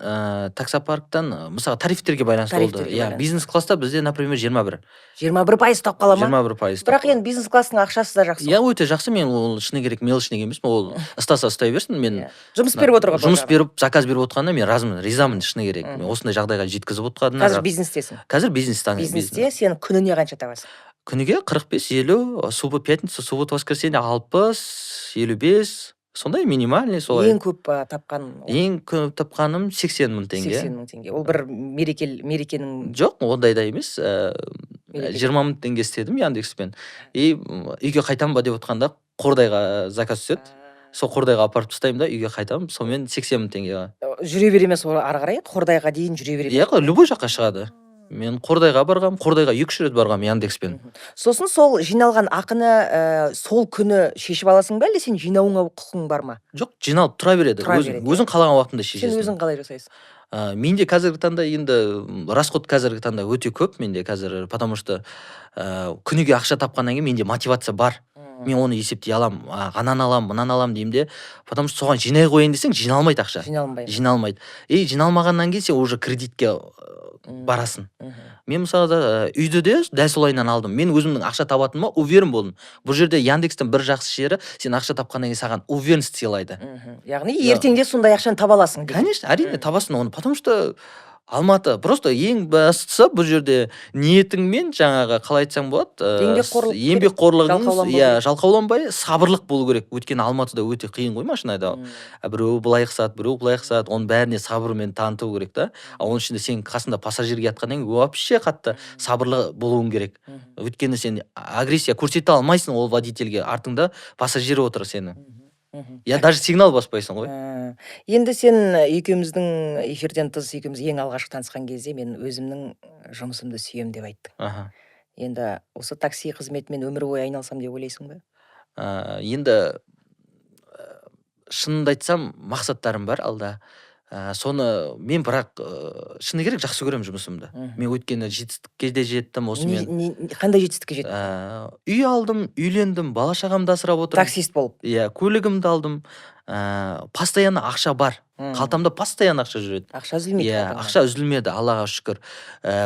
таксопарктан, мысалы, тарифтерге байланысты болды. Бизнес класста бізде, например, 21. 21% ұстап қала ма? 21%. Бірақ енді бизнес класстың ақшасы да жақсы. Өте жақсы, мен ол шыны керек мелочник емеспін, ол ыстаса ұстай берсін, мен жұмыс беріп отырған. Жұмыс беріп, заказ беріп отқанына мен ризамын, шыны керек. Мен осындай жағдайға жеткізіп отқанына. Қазір бизнестесің? Қазір бизнесте. Бизнесте сен күніне қанша табасың? Күніге 45-50, суббота, пятница, суббота, воскресенье 60-55, сондай минимальный солай. Ең көп тапқаным 80 мың теңге. 80 мың теңге. Ол бір мерекенің... Жоқ, ондай да емес. 20 мың теңге істедім Яндекспен. Үйге қайтам ба деп отқанда Қордайға заказ түседі. Сол Қордайға апарып тастаймын да, үйге қайтам, сонымен 80 мың теңге. Жүре беремес ары қарай, Қордайға дейін жүре беремес. Любой жаққа шығады. Мен Қордайға барғам, Қордайға 2-3 рет барғам Яндекспен. Сосын сол жиналған ақыны сол күні шешіп аласың ба, әлде сен жинауыңа құқың бар ма? Жоқ, жиналып тұра береді. Өзің қалаған уақытында шешесің. Сен өзің қалай жасайсың? Менде қазіргі таңда енді расход қазіргі таңда өте көп менде қазір, потому что күніге ақша тапқаннан кейін менде мотивация бар. Мен оны есептей алам, ананы алам, мынаны алам деймін де, потому что соған жинай қояйын десең, жиналмайды ақша. Жиналмайды. Жиналмағаннан кейін сен уже кредитке барасың. Мен мысалы үйді де дәл солайынан алдым. Мен өзімнің ақша табатыныма уверен болдым. Бұл жерде Яндекстің бір жақсы жері, сен ақша тапқаннан кейін саған уверенность сыйлайды. Яғни ертеңде сондай ақшаны таба аласың. Конечно, әрине табасың оны, потому что Алматы просто ең бастысы бұл жерде ниетіңмен жаңағы қалай айтсаң болады, Еңбекқорлық керек, еңбекқорлығыңыз, жалқауланбау иә, керек. жалқауланбай, сабырлық болу керек. Өйткені Алматыда өте қиын ғой машина айдау. Біреу былай қысады, біреу былай қысады, оның бәріне сабырмен таныту керек та. Оның ішінде сен қасында пассажирге жатқаннан кейін вообще қатты сабырлы болуың керек. Өйткені сен агрессия көрсете алмайсың ол водительге, артыңда пассажир отыр сені. Я даже сигнал баспайсың ғой. Енді сен екеуміздің эфирден тыс екеуміз ең алғашқы танысқан кезде мен өзімнің жұмысымды сүйем деп айттың. Аха. Енді осы такси қызметімен өмір бойы айналсам деп ойлайсың ба? Енді шынымды айтсам, мақсаттарым бар алда. Соны мен бірақ шыны керек жақсы көремін жұмысымды. Мен өйткені жетістікке де жеттім осымен. Қандай жетістікке жеттің? Үй алдым, үйлендім, бала шағамды асырап отырмын. Таксист болып. Иә, көлігімді алдым. Постоянно ақша бар. Қалтамда постоянно ақша жүреді. Ақша үзілмейді. Иә, ақша үзілмеді, Аллаға шүкір.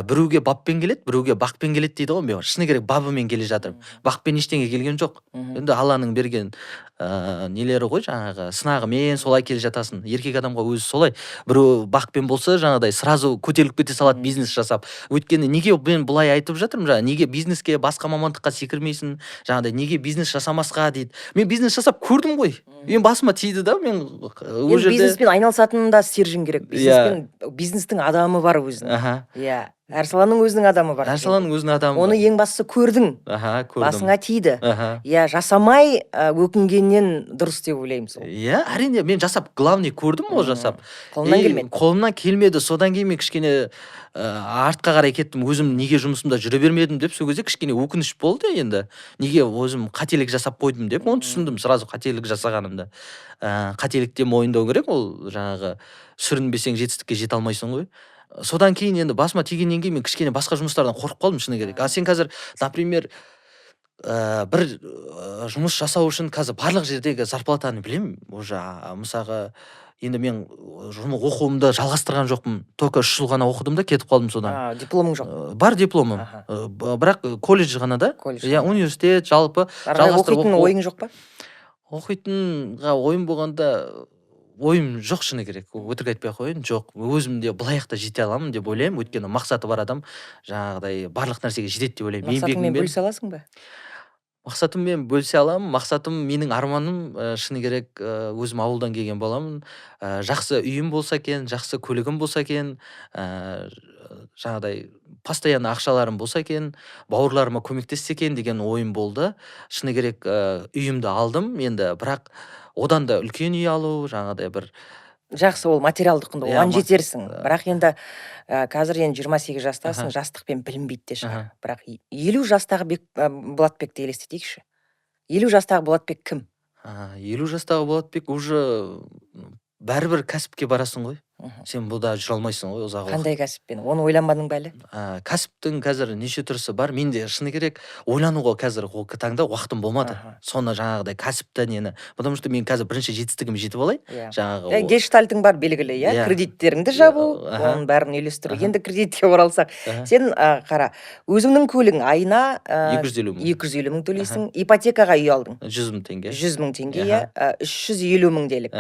Біреуге баппен келеді, біреуге бақпен келеді дейді ғой. Мен шыны керек бабымен келе жатырмын. Бақпен ештеңе келген жоқ. Енді Алланың берген нелері ғой, жаңағы сынағымен солай келе жатасың. Еркек адамға өзі солай. Біреу бақпен болса, жаңағыдай сразу көтеріліп кете салады бизнес жасап. Өйткені неге мен бұлай айтып жатырмын, жаңағы неге бизнеске, басқа мамандыққа секірмейсің, жаңағыдай неге бизнес жасамасқа дейді. Мен бизнес жасап көрдім ғой. Мен басыма тиді да, мен ол жерде бизнеспен айналысатынында стержень керек. Бизнестің адамы бар өзінің. Иә. Әр саланың өзінің адамы бар. Әр саланың өзінің адамы бар. Оны ең бастысы көрдің. Көрдім. Басыңа тиді. Иә, жасамай өкінгеннен дұрыс деп ойлаймын сол. Иә, әрине мен жасап, главный көрдім ол жасап. Қолымнан келмеді. Қолымнан келмеді. Содан кейін мен кішкене артқа қарай кеттім. Өзім неге жұмысымда жүре бермедім деп, сол кезде кішкене өкініш болды енді. Неге өзім қателік жасап қойдым деп, оны түсіндім сразу қателік жасағанымды. Қателікте мойындау керек, ол жаңағы сүрінбесең жетістікке жете алмайсың ғой. Содан кейін енді басыма тигеннен кейін мен кішкене басқа жұмыстардан қорқып қалдым шыны керек. Сен қазір, например, бір жұмыс жасау үшін қазір барлық жердегі зарплатаны білемін. Уже мысалға енді мен оқуымды жалғастырған жоқпын. Только 3 жыл ғана оқыдым да кетіп қалдым содан. Дипломың жоқ? Бар дипломым. Бірақ колледж ғана да. Иә, университет жалпы жалғастырып оқитын ойың жоқ па? Оқитынға ойым болғанда ойым жоқ шыны керек. Өтірік айтпай ақ қояйын, жоқ. Өзімде былайықта жете аламын деп ойлаймын. Өйткені мақсаты бар адам жаңағыдай барлық нәрсеге жетеді деп ойлаймын. Мақсатыңмен бөлісе аласың ба? Мақсатыммен бөлісе аламын. Мақсатым, менің арманым, шыны керек, өзім ауылдан келген баламын. Жақсы үйім болса екен, жақсы көлігім болса екен, жаңағыдай постоянно ақшаларым болса екен, бауырларыма көмектессе екен деген ойым болды. Шыны керек, үйімді алдым енді, бірақ одан да үлкен үй алу, жаңағыдай бір жақсы, ол материалдық құнды, оған жетерсің. Бірақ енді қазір енді 28 жастасың, жастықпен білінбейді де шығар. Бірақ 50 жастағы Болатбекті елестетейікші. 50 жастағы Болатбек кім? 50 жастағы Болатбек уже бәрібір кәсіпке барасың ғой. Сен бұда жүре алмайсың ғой ұзақ уақыт. Қандай кәсіппен? Оны ойланбадың ба әлі? Кәсіптің қазір неше түрісі бар. Менде шыны керек ойлануға қазір таңда уақытым болмады. Соны жаңағыдай кәсіпті нені. Потому что мен қазір бірінші жетістігім жетіп алайын. Жаңағы гештальтың бар белгілі, иә? Кредиттеріңді жабу, оның бәрін үйлестіру. Енді кредитке оралсақ, сен қара, өзіңнің көлігің айына 250 мың төлейсің, ипотекаға үй алдың. 100 мың теңге. 100 мың теңге, иә, 350 мың делік.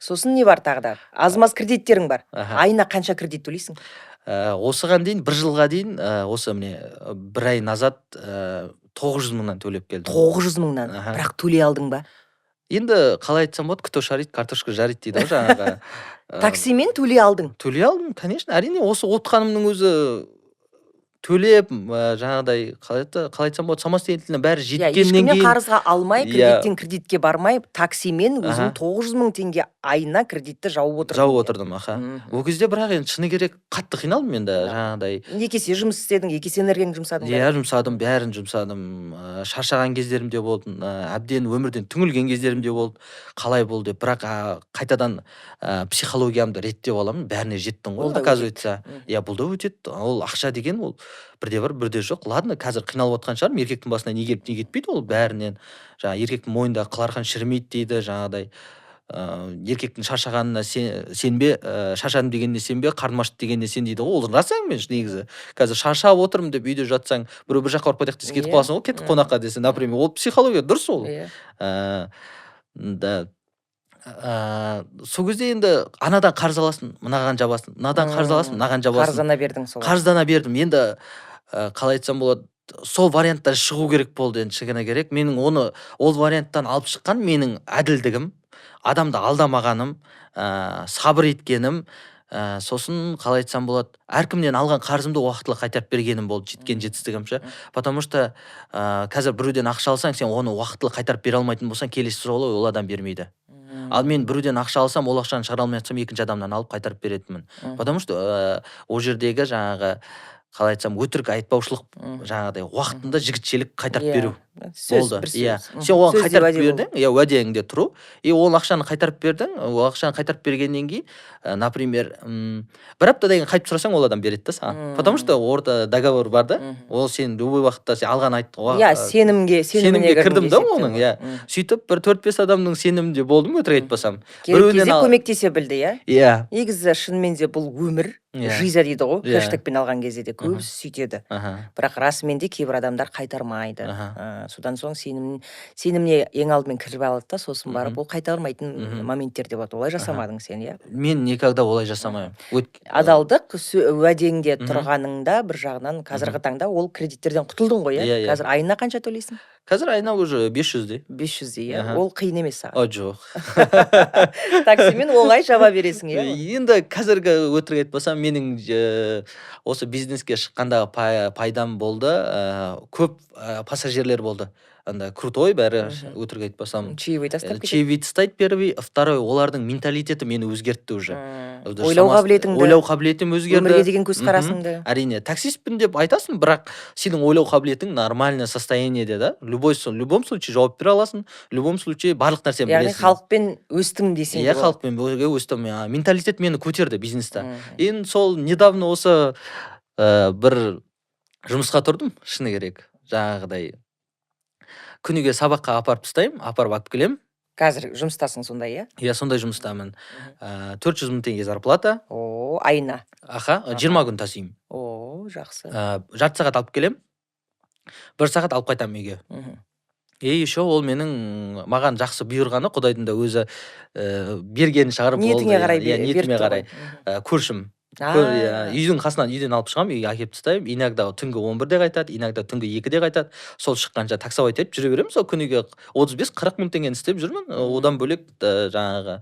Сосын не бар тағы да? Аз-маз кредиттерің бар. Айына қанша кредит төлейсің? Осыған дейін, 1 жылға дейін, осы міне 1 ай назад 900 мыңнан төлеп келдім. 900 мыңнан? Бірақ төлей алдың ба? Енді қалай айтсам болады, кто шарит, картошка жарит дейді ғой жаңағы. Таксимен төлей алдың? Төлей алдым, конечно. Әрине, осы отқанымның өзі төлеп, жаңағыдай қалай айтсам болады, самостоятельно бәрі жеткеннен кейін қарызға алмай, кредиттен кредитке бармай, таксимен өзің 900 мың теңге айына кредитті жауып отырдың. Жауып отырдым, Ол кезде бірақ енді шыны керек қатты қиналдым енді жаңағыдай. Екі есе жұмыс істедің, екі есе энергияңды жұмсадың. Иә, жұмсадым, бәрін жұмсадым. Шаршаған кездерім де болды, әбден өмірден түңілген кездерім де болды. Қалай болды деп, бірақ қайтадан психологиямды реттеп аламын, бәріне жеттім ғой, оказывается. Иә, бұл да өтеді. Ол ақша деген ол бірде бар, бірде жоқ. Ладно, қазір қиналып отқан шығармын, еркектің басына не келіп не кетпейді ол бәрінен. Жаңа еркектің мойнында қыларқан шірімейді дейді, жаңағыдай. Еркектің шаршағанына сенбе, шаршадым дегеніне сенбе, қарным ашты дегеніне сен дейді ғой. Ол рас әңгіме негізі. Қазір шаршап отырмын деп үйде жатсаң, біреу бір жаққа барып кетейік десе кетіп қаласың ғой, кеттік қонаққа десе, например, ол психология дұрыс ол. сол кезде енді анадан қарыз аласың, мынаған жабасың, мынадан қарыз аласың, мынаған жабасың. Қарыздана бердің солай. Қарыздана бердім. Енді қалай айтсам болады, сол варианттан шығу керек болды енді шыгына керек. Менің ол варианттан алып шыққан менің әділдігім, адамды алдамағаным, сабыр еткенім, сосын қалай айтсам болады, әркімнен алған қарызымды уақытылы қайтарып бергенім болды жеткен жетістігім ше. Потому что қазір біреуден ақша алсаң, сен оны уақытылы қайтарып бере алмайтын болсаң, келесі жолы ол адам бермейді. Ал мен біреуден ақша алсам, ол ақшаны шығара алмай жатсам, екінші адамнан алып қайтарып беретінмін. Потому что ол жердегі жаңағы қалай айтсам, өтірік айтпаушылық, жаңағыдай уақытында жігітшелік қайтарып беру болды. Иә, сен оған қайтарып бердің, уәдеңде тұру, ол ақшаны қайтарып бердің, ол ақшаны қайтарып бергеннен кейін, например, бір аптадан кейін қайтып сұрасаң, ол адам береді да саған. Потому что орта договор бар да, ол сен любой уақытта сен алған сенімге кірдім да оның, сөйтіп бір 4-5 адамның сенімінде болдым, өтірік айтпасам. Кезде көмектесе білді, иә. Негізі шынымен де бұл өмір, жиза дейді ғой, хэштегпен алған кезде де көбісі сөйтеді. Бірақ расымен де кейбір адамдар қайтармайды. Содан соң сеніміне ең алдымен кіріп алады да, сосын барып ол қайтармайтын моменттер де болады. Олай жасамадың сен, иә? Мен никогда олай жасамаймын. Адалдық уәдеңде тұрғаныңда бір жағынан қазіргі таңда ол кредиттерден құтылдың ғой, иә? Қазір айына қанша төлейсің? Қазір айына уже 500-дей. 500-дей, иә? Ол қиын емес саған. Жоқ. Таксимен оңай жаба бересің, иә? Енді қазіргі өтірік айтпасам, менің осы бизнеске шыққандағы пайдам болды, көп пассажирлер болды. Анда крутой бәрі, өтірік айтпасам. Чаевой тастап кетеді. Чаевой тастайды первый, второй, олардың менталитеті мені өзгертті уже. Ойлау қабілетім өзгерді. Өмірге деген көзқарасыңды. Әрине, таксистпін деп айтасың, бірақ сенің ойлау қабілетің нормальное состояниеде да. В любом случае жауап бере аласың, в любом случае барлық нәрсені білесің. Яғни халықпен өстім десең. Иә, халықпен өстім. Менталитет мені көтерді бизнеста. Енді сол недавно осы бір жұмысқа тұрдым, шыны керек. Жаңағыдай күніге сабаққа апарып тастаймын, апарып алып келем. Қазір жұмыстасың сонда, иә? Иә, сондай жұмыстамын. 400 мың теңге зарплата. Айына. 20 күн тасимын. Жақсы. Жарты сағат алып келем. 1 сағат алып қайтамын үйге. Еще ол менің маған жақсы бұйырғаны, Құдайдың да өзі берген шығар. Ниетіңе қарай ниетіме қарай. Көршім. Үйдің қасынан үйден алып шығам, үйге әкеліп тастаймын. Иногда түнгі 11-де қайтады, иногда түнгі 2-де қайтады. Сол шыққанша таксовать етіп жүре беремін. Сол күніге 35-40 мың теңгені істеп жүрмін. Одан бөлек жаңағы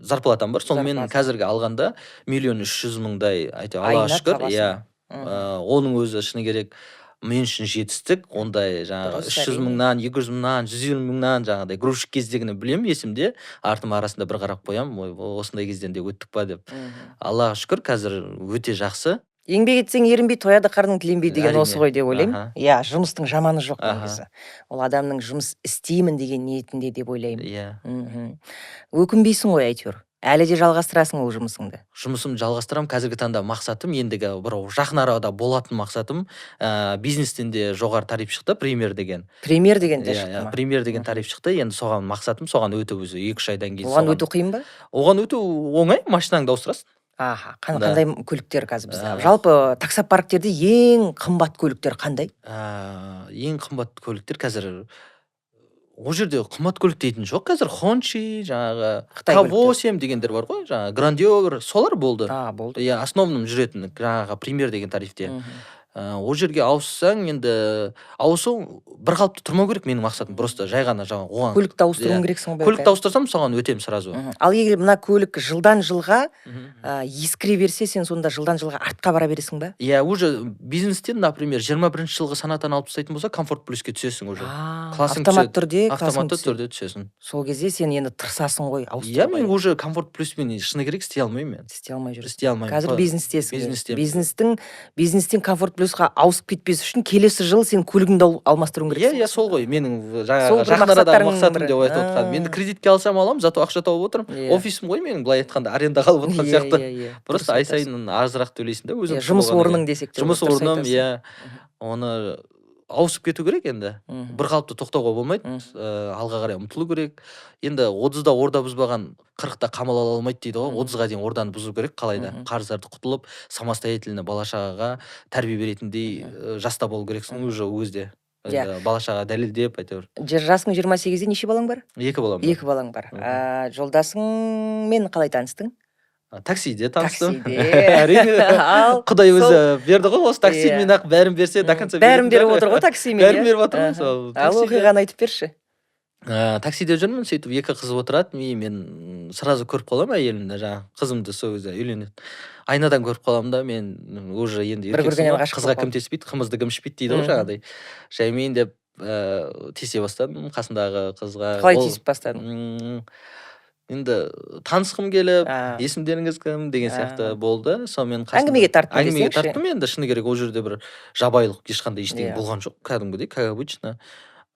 зарплатам бар. Сонымен қазіргі алғанда 1.300.000-дай Аллаға шүкір. Оның өзі шыны керек мен үшін жетістік. Ондай жаңағы 300 мыңнан, 200 мыңнан, 150 мыңнан жаңағыдай грузчик кездегіні білемін есімде. Артым арасында бір қарап қоямын, осындай кезден де өттік па деп. Аллаға шүкір, қазір өте жақсы. Еңбек етсең ерінбей, тояды қарның тіленбей деген осы ғой деп ойлаймын. Иә, жұмыстың жаманы жоқ негізі. Ол адамның жұмыс істеймін деген ниетінде деп ойлаймын. Өкінбейсің ғой әйтеуір. Әлі де жалғастырасың ол жұмысыңды. Жұмысымды жалғастырамын. Қазіргі таңда мақсатым, ендігі бір жақын арада болатын мақсатым, бизнестен де жоғары тариф шықты, премьер деген. Премьер деген де шықты ма? Премьер деген тариф шықты. Енді соған мақсатым, соған өту өзі 2-3 айдан кейін. Оған өту қиын ба? Оған өту оңай, машинаңды ауыстырасың. Қандай көліктер қазір бізде? Жалпы таксопарктерде ең қымбат көліктер қандай? Ең қымбат көліктер қазір ол жерде қымбат көлік дейтін жоқ. Қазір Хончи, жаңағы К8 дегендер бар ғой, жаңағы Грандиовер, солар болды. Болды. Иә, основным жүретін, жаңағы премьер деген тарифте. Ол жерге ауыссаң, енді ауысу бір қалыпты тұрмау керек. Менің мақсатым просто жай ғана оған көлікті ауыстыруың керексің ба? Көлікті ауыстырсам, соған өтем сразу. Ал егер мына көлік жылдан жылға ескіре берсе, сен сонда жылдан жылға артқа бара бересің ба? Иә, уже бизнестен, например, 21 жылғы санаттан алып тастайтын болса, комфорт плюске түсесің уже. Автоматты түрде түсесің. Сол кезде сен енді тырысасың ғой ауыстыруға. Иә, мен уже комфорт плюспен шыны керек істей алмаймын мен. Істей алмай жүрсің. Істей алмаймын. Қазір бизнестесің. Бизнестен комфорт плюсқа ауысып кетпес үшін келесі жыл сен көлігіңді алмастыруың керексің. Иә, сол ғой. Менің жақын арадағы мақсатым деп айтып отқан. Мен кредитке алсам аламын, зато ақша тауып отырмын. Офисім ғой менің, былай айтқанда аренда қалып отқан сияқты. Просто ай сайын азырақ төлейсің да өзің. Жұмыс орның десек те. Жұмыс орным, иә. Оны ауысып кету керек енді. Бір қалыпты тоқтауға болмайды. Алға қарай ұмтылу керек. Енді 30-да орда бұзбаған 40-та қамал ала алмайды дейді ғой. 30-ға дейін орданы бұзу керек, қалайда. Қарыздарды құтылып, самостоятельно бала-шағаға тәрбие беретіндей жаста болу керексің уже өзде. Енді бала шаға дәлелдеп әйтеуір. Жасың 28-де неше балаң бар? 2 балам бар. 2 балаң бар. Жолдасыңмен қалай таныстың? Таксиде таныстым. Таксиде. Әрине. Ал, Құдай сол- өзі берді ғой, осы таксимен ақ бәрін берсе, до конца бәрін беріп отыр ғой таксимен. Бәрін беріп отыр ғой, сол. Ал оқиғаны айтып берші. Таксиде жүрмін, сөйтіп 2 қыз отырады, мен сразу көріп қаламын әйелімді, жаңағы қызымды сол кезде үйленеді. Айнадан көріп қаламын да, мен уже енді Бір көргеннен ғашық қызға болып кім теспейді, қымызды кім ішпейді дейді ғой жаңағыдай. Жаймен деп тисе бастадым қасындағы қызға. Қалай тиісіп бастадың? Енді танысқым келіп, А. есімдеріңіз кім деген сияқты болды. Сонымен Әңгімеге тарттым әңгімеге десеңші. тарттым енді, шыны керек, ол жерде бір жабайылық ешқандай ештеңе Иә. болған жоқ. Кәдімгідей, как обычно.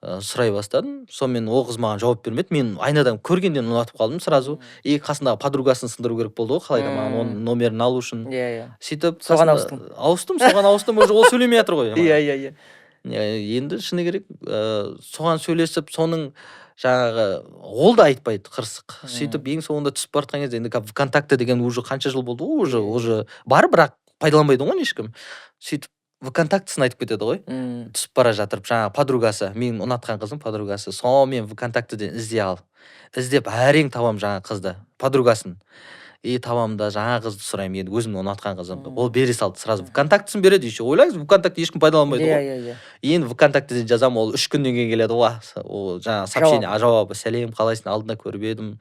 Сұрай бастадым. Сонымен ол қыз маған жауап бермеді. Мен айнадан көргеннен ұнатып қалдым сразу. И қасындағы подругасын сындыру керек болды ғой, қалайда маған оның номерін алу үшін. Иә. Сөйтіп Соған соған ауыстым, уже ол сөйлемей жатыр ғой. Иә. Енді шыны керек, соған сөйлесіп, соның жаңағы ол да айтпайды қырсық. Сөйтіп ең соңында түсіп бара жатқан кезде, енді ВКонтакте деген уже қанша жыл болды ғой, уже бар, бірақ пайдаланбайды ғой ешкім. Сөйтіп ВКонтактесін айтып кетеді ғой. Түсіп бара жатыр, жаңағы подругасы, мен ұнатқан қызым подругасы. Сонымен ВКонтактеден іздеп әрең табам жаңағы қызды, подругасын. И табам да жаңа қызды сұраймын, енді өзімнің ұнатқан қызымды. Ол бере салды, сразу ВКонтактесін береді еще. Ойлаңыз, ВКонтакте ешкім пайдаланбайды ғой. Иә. Енді ВКонтактеден жазам, ол 3 күннен кейін келеді. Ол жаңа сообщение, жауабы, сәлем, қалайсың, алдында көріп едім,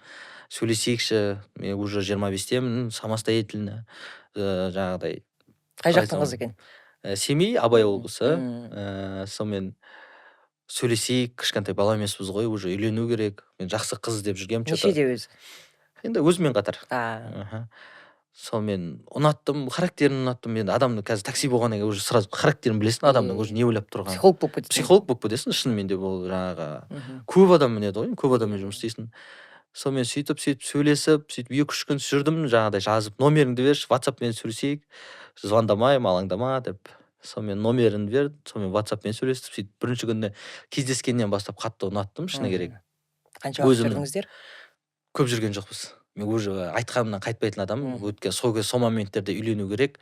сөйлесейікші, мен уже 25-темін, самостоятельно, жаңағыдай. Қай жақтың қызы екен? Семей, Абай облысы. Сонымен сөйлесейік, кішкентай бала емеспіз ғой, уже үйлену керек. Мен жақсы қыз іздеп жүргем. Нешеде өзі? Енді өзімен қатар. Сонымен ұнаттым, характерін ұнаттым. Енді адамның қазір такси болғаннан кейін уже сразу характерін білесің, адамның уже не ойлап тұрғанын. Психолог болып кетесің. Психолог болып кетесің, шынымен де бұл жаңағы көп адам мінеді ғой, көп адаммен жұмыс істейсің. Сонымен сөйтіп сөйлесіп, 2-3 күн жүрдім, жаңағыдай жазып, номеріңді берші, WhatsApp-пен сөйлесейік, звондамайым, алаңдама деп. Сонымен номерін берді, сонымен WhatsApp-пен сөйлестіп, сөйтіп бірінші күнде кездескеннен бастап қатты ұнаттым, шыны керек. Қанша уақыт жүрдіңіздер? Көп жүрген жоқпыз. Мен уже айтқанымнан қайтпайтын адаммын. Өткен сол моменттерде үйлену керек.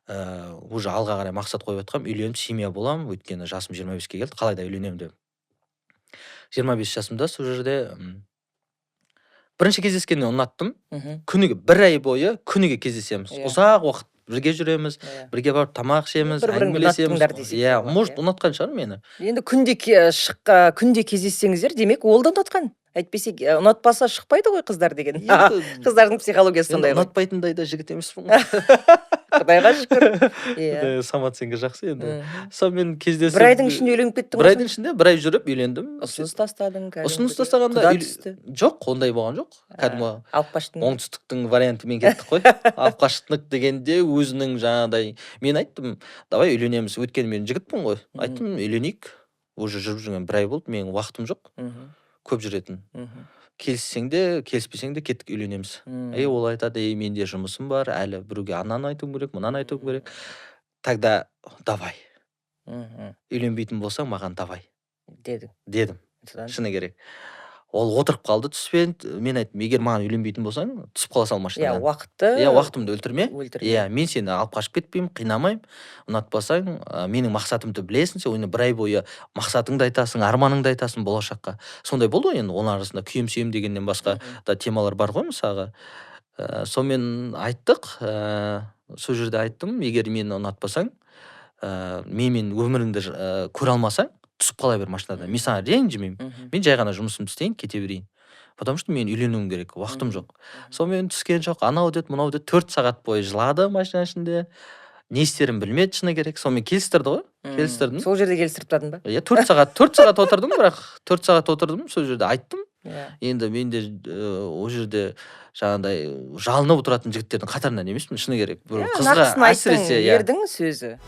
Уже алға қарай мақсат қойып жатқам, үйленіп, семья болам, өйткені жасым 25-ке келді, қалайда үйленемін деп. 25 жасымда сол жерде бірінші кездескеннен ұнаттым. Күніге 1 ай бойы күніге кездесеміз. Ұзақ уақыт бірге жүреміз, бірге барып тамақ ішеміз, әңгімелесеміз. Иә, может ұнатқан шығар мені. Енді күнде кездессеңіздер, демек ол да ұнатқан. Әйтпесе ұнатпаса шықпайды ғой қыздар деген. Қыздардың психологиясы сондай ғой. Ұнатпайтындай да жігіт емеспін. Құдайға шүкір. Самооценка жақсы енді. Сонымен кездесіп 1 айдың ішінде үйленіп кеттің. 1 айдың ішінде 1 ай жүріп үйлендім. Ұсыныс тастадың. Ұсыныс тастағанда жоқ, ондай болған жоқ. Кәдімгі алып қаштың. Оңтүстіктің вариантымен кеттік қой. Алып қаштық дегенде өзінің жаңағыдай, мен айттым, давай үйленеміз, өйткені мен жігітпін ғой. Айттым, үйленейік. Уже жүріп жүрген 1 ай болды, менің уақытым жоқ. Көп жүретін. Келіссең де, келіспесең де кеттік, үйленеміз. Ол айтады, менде жұмысым бар, әлі біреуге ананы айту керек, мынаны айту керек. Тогда давай. Үйленбейтін болсаң, маған давай. Дедім. Шыны керек. Ол отырып қалды түспен. Мен айттым, егер маған үйленбейтін болсаң, түсіп қала сал машинадан. Уақытымды өлтірме. Мен сені алып қашып кетпеймін, қинамайым. Ұнатпасаң, менің мақсатымды білесің, сен 1 ай бойы мақсатыңды айтасың, арманыңды айтасың болашаққа. Сондай болды ғой енді, оның арасында күйем сүйем дегеннен басқа да темалар бар ғой мысалға. Сонымен айттық, сол жерде айттым, егер мені ұнатпасаң, менімен өміріңді көре алмасаң, түсіп қала бер машинадан. Мен саған ренжімеймін. Мен жай ғана жұмысымды істейін, кете берейін. Потому что мен үйленуім керек, уақытым жоқ. Сонымен түскен жоқ, анау деді, мынау деді, 4 сағат бойы жылады машина ішінде. Не істерін білмеді, шыны керек. Сонымен келістірді ғой. Келістірдім. Сол жерде келістіріп тадың ба? 4 сағат отырдым, бірақ 4 сағат отырдым, сол жерде айттым. Енді мен де ол жерде жаңағыдай жалынып отыратын жігіттердің қатарынан емеспін, шыны керек. Қызға әсіресе ердің сөзі.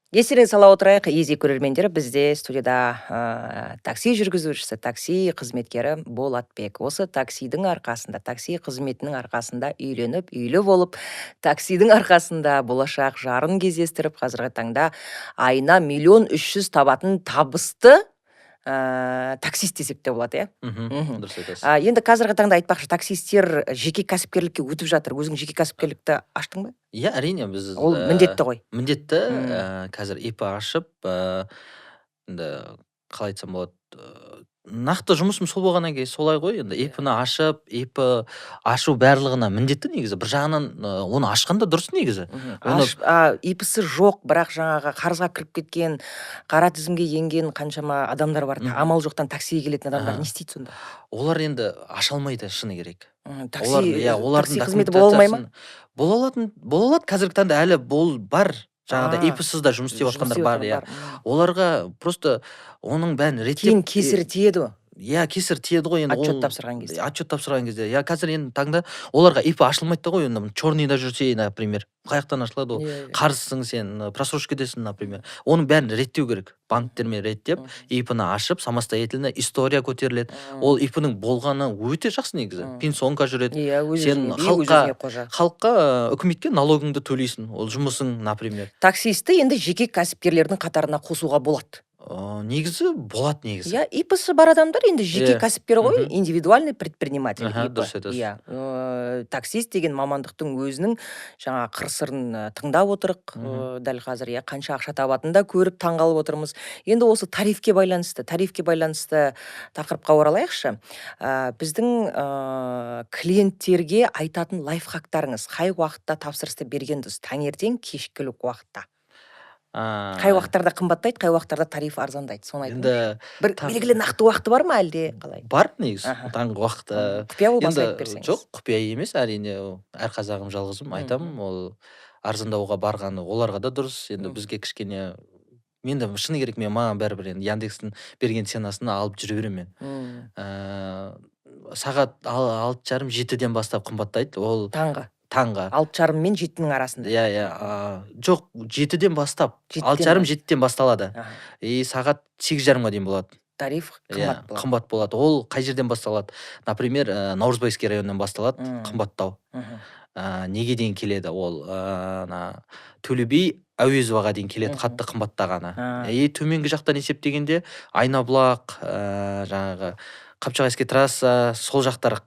Естеріңізге сала отырайық, Изи көрермендер, бізде студияда такси жүргізушісі, такси қызметкері Болатбек. Осы таксидің арқасында, такси қызметінің арқасында үйленіп, үйлі болып, таксидің арқасында болашақ жарын кездестіріп, қазіргі таңда айына 1,3 миллион табатын табысты таксист десек те болады, иә. Мгм. Дұрыс айтасыз. Енді қазіргі таңда айтпақшы, таксисттер жеке кәсіпкерлікке өтіп жатыр. Өзің жеке кәсіпкерлікті аштың ба? Иә, әрине біз Ол міндетті ғой. міндетті қазір ИП ашып, енді қалай айтсам болады, нақты жұмысым сол болғаннан кейін солай ғой, енді ИП-ны ашып, ИП ашу барлығына міндетті негізі. Bir жағынан оны ашқан да дұрыс негізі. Оны ИП-сі жоқ, бірақ жаңағы қарызға кіріп кеткен, қара тізімге енген қаншама адамдар бар. Амал жоқтан таксиге келетін адамдар не істейді сонда? олар енді аша алмайды, шыны керек. Такси қызметі бола алмай ма? Бола алады. Қазіргі таңда әлі бар. Жаңағыда ИП-сіз да жұмыс істеп жатқандар бар, иә. Оларға просто оның бәрін реттеп, кейін кесірі тиеді ғой. Иә, кесір тиеді ғой енді. Отчет тапсырған кезде. Иә, қазір енді таңда оларға ИП ашылмайды да ғой, енді черныйда жүрсе, например. Қаяқтан ашылады ол? Қарызсың сен, просрочкедесің, например. Оның бәрін реттеу керек. Банктермен реттеп, ИП-ны ашып, самостоятельно история көтеріледі. Ол ИП-ның болғаны өте жақсы негізі. Пенсионка жүреді. Сен халыққа, үкіметке налогыңды төлейсің. Ол жұмысың, например. Таксисті енді жеке кәсіпкерлердің қатарына қосуға болады. Негізі болады негізі. Иә, ИП-сі бар адамдар енді жеке кәсіпкер ғой, индивидуальный предприниматель. Дұрыс айтасыз. Иә, таксист деген мамандықтың өзінің жаңа қыр-сырын тыңдап отырық. Дәл қазір қанша ақша табатынын да көріп таңғалып отырмыз. Енді осы тарифке байланысты тақырыпқа оралайықшы. Біздің клиенттерге айтатын лайфхактарыңыз қай уақытта тапсырысты берген дұрыс? Таңертең, кешкілік уақытта. Қай уақыттарда қымбаттайды, қай уақыттарда тариф арзандайды, соны айтыңызшы. Бір белгілі нақты уақыты бар ма әлде қалай? Бар негізі, таңғы уақыты. Құпия болмаса айтып берсеңіз. Жоқ, құпия емес, әрине. Әр қазағым жалғызым, айтамын, ол арзандауға барғаны оларға да дұрыс. Енді бізге кішкене, мен де шыны керек, маған бәрібір енді Яндекстің берген ценасын алып жүре беремін мен. Сағат 6:30-7-ден бастап қымбаттайды. Ол таңғы 6:30 мен 7-нің арасында. Иә. Жоқ, 7-ден бастап. 6:30-7-ден басталады. Сағат 8:30-ға дейін болады. Тариф қымбат болады. Қымбат болады. Ол қай жерден басталады? Например, Наурызбайский районнан басталады, қымбаттау. Неге дейін келеді? Ол Төле би Әуезоваға дейін келеді, қатты қымбаттағаны. Төменгі жақтан есептегенде Айнабұлақ, жаңағы Қапшағайский трасса, сол жақтар,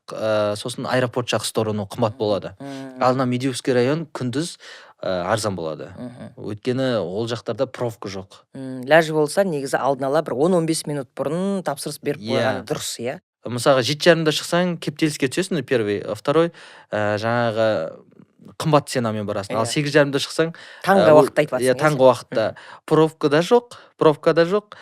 сосын аэропорт жақ сторону қымбат болады. Ал Медеевский район күндіз арзан болады. Өйткені ол жақтарда пробка жоқ. Ләжі болса, негізі алдын ала бір 10-15 минут бұрын тапсырыс беріп қойған дұрыс, иә? Мысалға 7:30-да шықсаң, кептеліске түсесің, первый, второй, жаңағы қымбат ценамен барасың. Ал 8:30-да шықсаң, таңғы уақытта айтыватсың. Таңғы уақытта пробкада жоқ,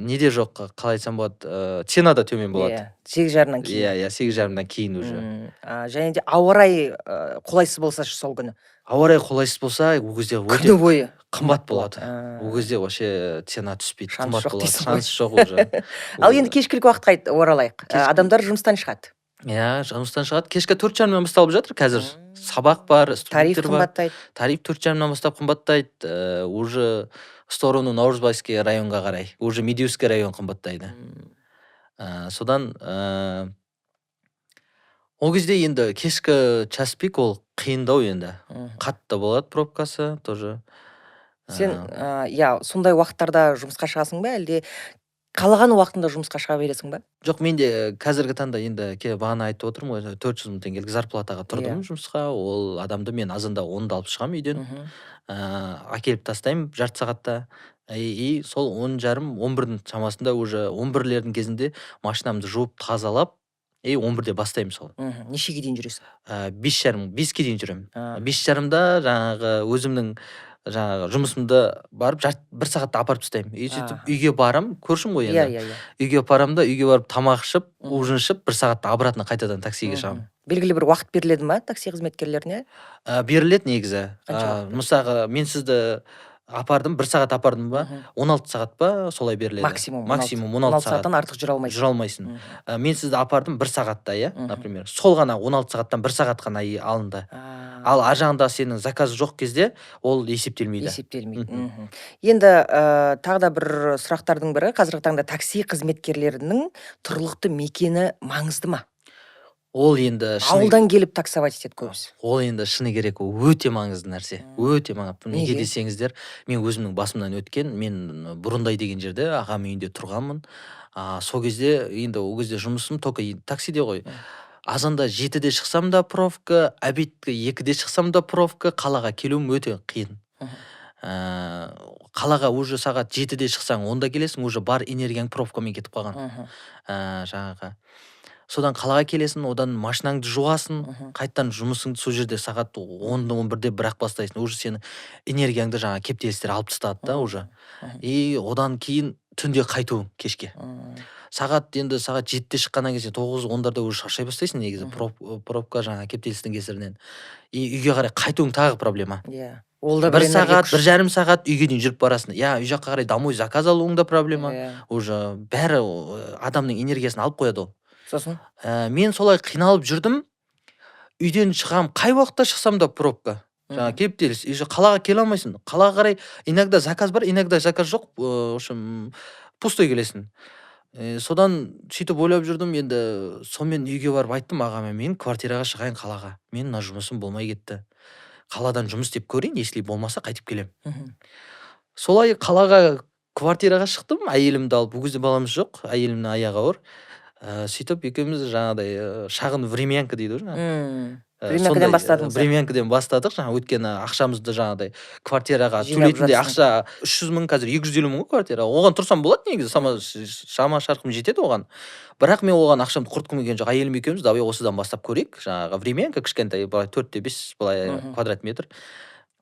неде жоқ, қалай айтсам болады, цена да төмен болады. 8:30-дан кейін. Иә, 8:30-дан кейін уже. Және де ауа райы қолайсыз болса сол күні. Ауа райы қолайсыз болса, ол кезде күні бойы қымбат болады. Ол кезде вообще цена түспейді, қымбат болады. Шанс жоқ уже. Ал енді кешкілік уақытқа оралайық. Адамдар жұмыстан шығады. Иә, жұмыстан шығады. Кешкі 4:30-нан басталып жатыр қазір. Сабақ бар, студенттер бар. Тариф 4:30-нан бастап қымбаттайды. Уже сторону Наурызбайский районға қарай. Уже Медеевский район қымбаттайды. Содан ол кезде енді кешкі час пик ол қиындау енді. Қатты болады пробкасы тоже. Сен, сондай уақыттарда жұмысқа шығасың ба, әлде қалаған уақытында жұмысқа шыға бересің ба? Жоқ, менде қазіргі таңда енді бағана айтып отырмын ғой, 400 мың теңгелік зарплатаға тұрдым жұмысқа. Ол адамды мен азанда 10-да алып шығамын үйден. Әкеліп тастаймын жарты сағатта. Сол 10:30-11-дің шамасында уже 11-лердің кезінде машинамды жуып тазалап, 11-де бастаймын сол. Нешеге дейін жүресің? 5:30-ге дейін жүремін. 5:30-да жаңағы өзімнің жұмысымды барып, 1 сағатта апарып тастаймын. Сөйтіп үйге барам, көршім ғой енді. Үйге барам да, үйге барып тамақ ішіп, ужин ішіп, 1 сағатта обратно қайтадан таксиге шығамын. Белгілі бір уақыт беріледі ма такси қызметкерлеріне? Беріледі негізі. Мысалға, мен сізді апардым, 1 сағат апардым ба, 16 сағат па, солай беріледі. Максимум 16 сағаттан артық жүре алмайсың. Мен сізді апардым 1 сағатта, например. Сол ғана 16 сағаттан 1 сағат ғана алынды. Ал ар жағында сенің заказ жоқ кезде ол есептелмейді. Енді тағы да бір сұрақтардың бірі, қазіргі таңда такси қызметкерлерінің тұрғылықты мекені маңызды ма? Ол енді Ауылдан келіп таксовать етеді көбісі. Ол енді шыны керек өте маңызды нәрсе. Өте маңызды. Неге десеңіздер, мен өзімнің басымнан өткен, мен Бұрындай деген жерде ағам үйінде тұрғанмын. Сол кезде енді ол кезде жұмысым только таксиде ғой. Азанда 7-де шықсам да пробка, обедке 2-де шықсам да пробка, қалаға келуім өте қиын. Қалаға уже сағат 7-де шықсаң, онда келесің, уже бар энергияң пробкамен кетіп қалған. Жаңағы. Содан қалаға келесің, одан машинаңды жуасың, қайттан жұмысыңды сол жерде сағат 10-11-де бірақ бастайсың. Уже сені энергияңды жаңа кептелістер алып тастады да уже. И одан кейін түнде қайту кешке. Сағат 7-де шыққаннан кейін 9-10-да уже шаршай бастайсың негізі пробка жаңа кептелістің кесірінен. И үйге қарай қайтуың тағы проблема. Иә. Ол да 1 сағат, 1,5 сағат үйге дейін жүріп барасың. Үй жаққа қарай домой заказ алуың да проблема. Уже бәрі адамның энергиясын алып қояды ол. Сосын Мен солай қиналып жүрдім. Үйден шығам, қай уақытта шықсам да пробка. Жаңа кептеліс. Қалаға келе алмайсың. Қалаға қарай иногда заказ бар, иногда заказ жоқ. В общем, пустой келесің. Содан сөйтіп ойлап жүрдім, енді сонымен үйге барып айттым ағама, мен квартираға шығайын қалаға. Мен мына жұмысым болмай кетті. Қаладан жұмыс істеп көрейін, если болмаса қайтып келем. Солай қалаға квартираға шықтым, әйелімді алып. Бұл кезде баламыз жоқ, әйелімнің аяғы ауыр. Сөйтіп екеуміз жаңағыдай шағын времянка дейді ғой жаңағы. Времянкадан бастадыңыз. Времянкадан бастадық, жаңа өйткені ақшамызды жаңағыдай квартираға төлейтіндей ақша 300 мың, қазір 250 мың квартира. Оған тұрсам болады негізі, шама шарқым жетеді оған. Бірақ мен оған ақшамды құртқым келген жоқ. Әйелім екеуміз давай осыдан бастап көрейік. Жаңағы времянка кішкентай, 4-5 былай квадрат метр.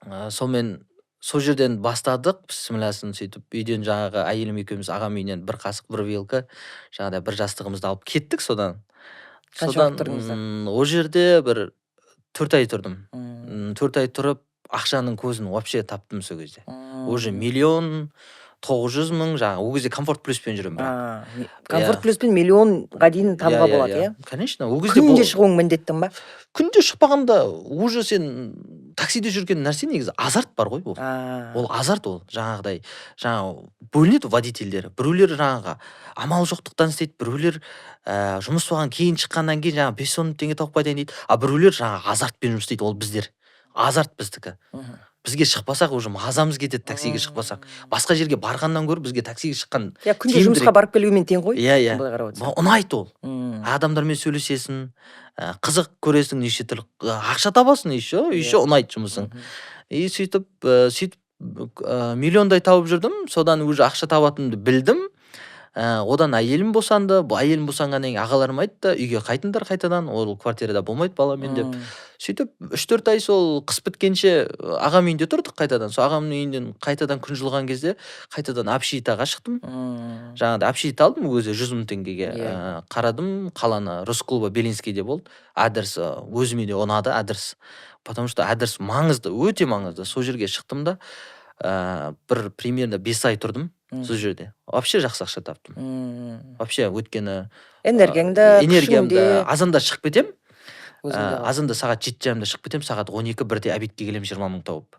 Сонымен сол жерден бастадық, бісмілласын сөйтіп, үйден жаңағы әйелім екеуміз ағам үйінен 1 қасық, 1 вилка, жаңағыдай 1 жастығымызды алып кеттік содан. Қанша уақыт тұрдыңыздар? Ол жерде бір 4 ай тұрдым. 4 ай тұрып, ақшаның көзін вообще таптым сол кезде. Уже 1,900,000, жаңағы ол кезде комфорт плюспен жүремін. Комфорт плюспен миллионға дейін табуға болады, иә? Конечно, ол кезде күнде шығуың міндеттің ба? Күнде шықпағанда уже сен таксиде жүрген нәрсе негізі азарт бар ғой ол. Ол азарт ол. Жаңағыдай, бөлінеді водительдер. Біреулер жаңағы амал жоқтықтан істейді, біреулер жұмыс болған кейін шыққаннан кейін жаңағы 510 теңге тауып қайтайын дейді. Біреулер жаңағы азартпен жұмыс істейді, ол біздер. Азарт біздікі. Бізге шықпасақ уже мазамыз кетеді таксиге шықпасақ. Басқа жерге барғаннан гөрі бізге таксиге шыққан күнде жұмысқа барып келумен тең ғой. Иә. Ұнайды ол. Адамдармен сөйлесесің, қызық көресің, неше түрлі ақша табасың еще ұнайды жұмысың. И сөйтіп миллиондай тауып жүрдім. Содан уже ақша табатынымды білдім. Одан әйелім босанды. Әйелім босанғаннан кейін ағаларым айтты, үйге қайтыңдар қайтадан, ол квартирада болмайды баламен деп. Сөйтіп 3-4 ай сол қыс біткенше ағам үйінде тұрдық қайтадан. Сол ағамның үйінден қайтадан күн жылған кезде қайтадан общагийтаға шықтым. Жаңағыдай общагит алдым, өзі 100 000 теңгеге. Қарадым, қаланы Росклуба Белинскийде болды. Адрес өзіме де ұнады, адрес. Потому что адрес маңызды, өте маңызды. Сол жерге шықтым да, бір примерно 5 ай тұрдым сол жерде. Вообще жақсы ақша таптым. Вообще өткені энергиямды азанда шығып кетем. Азанда сағат 7:30-да шығып кетем, сағат 12-1-де обедке келем 20 000 тауып.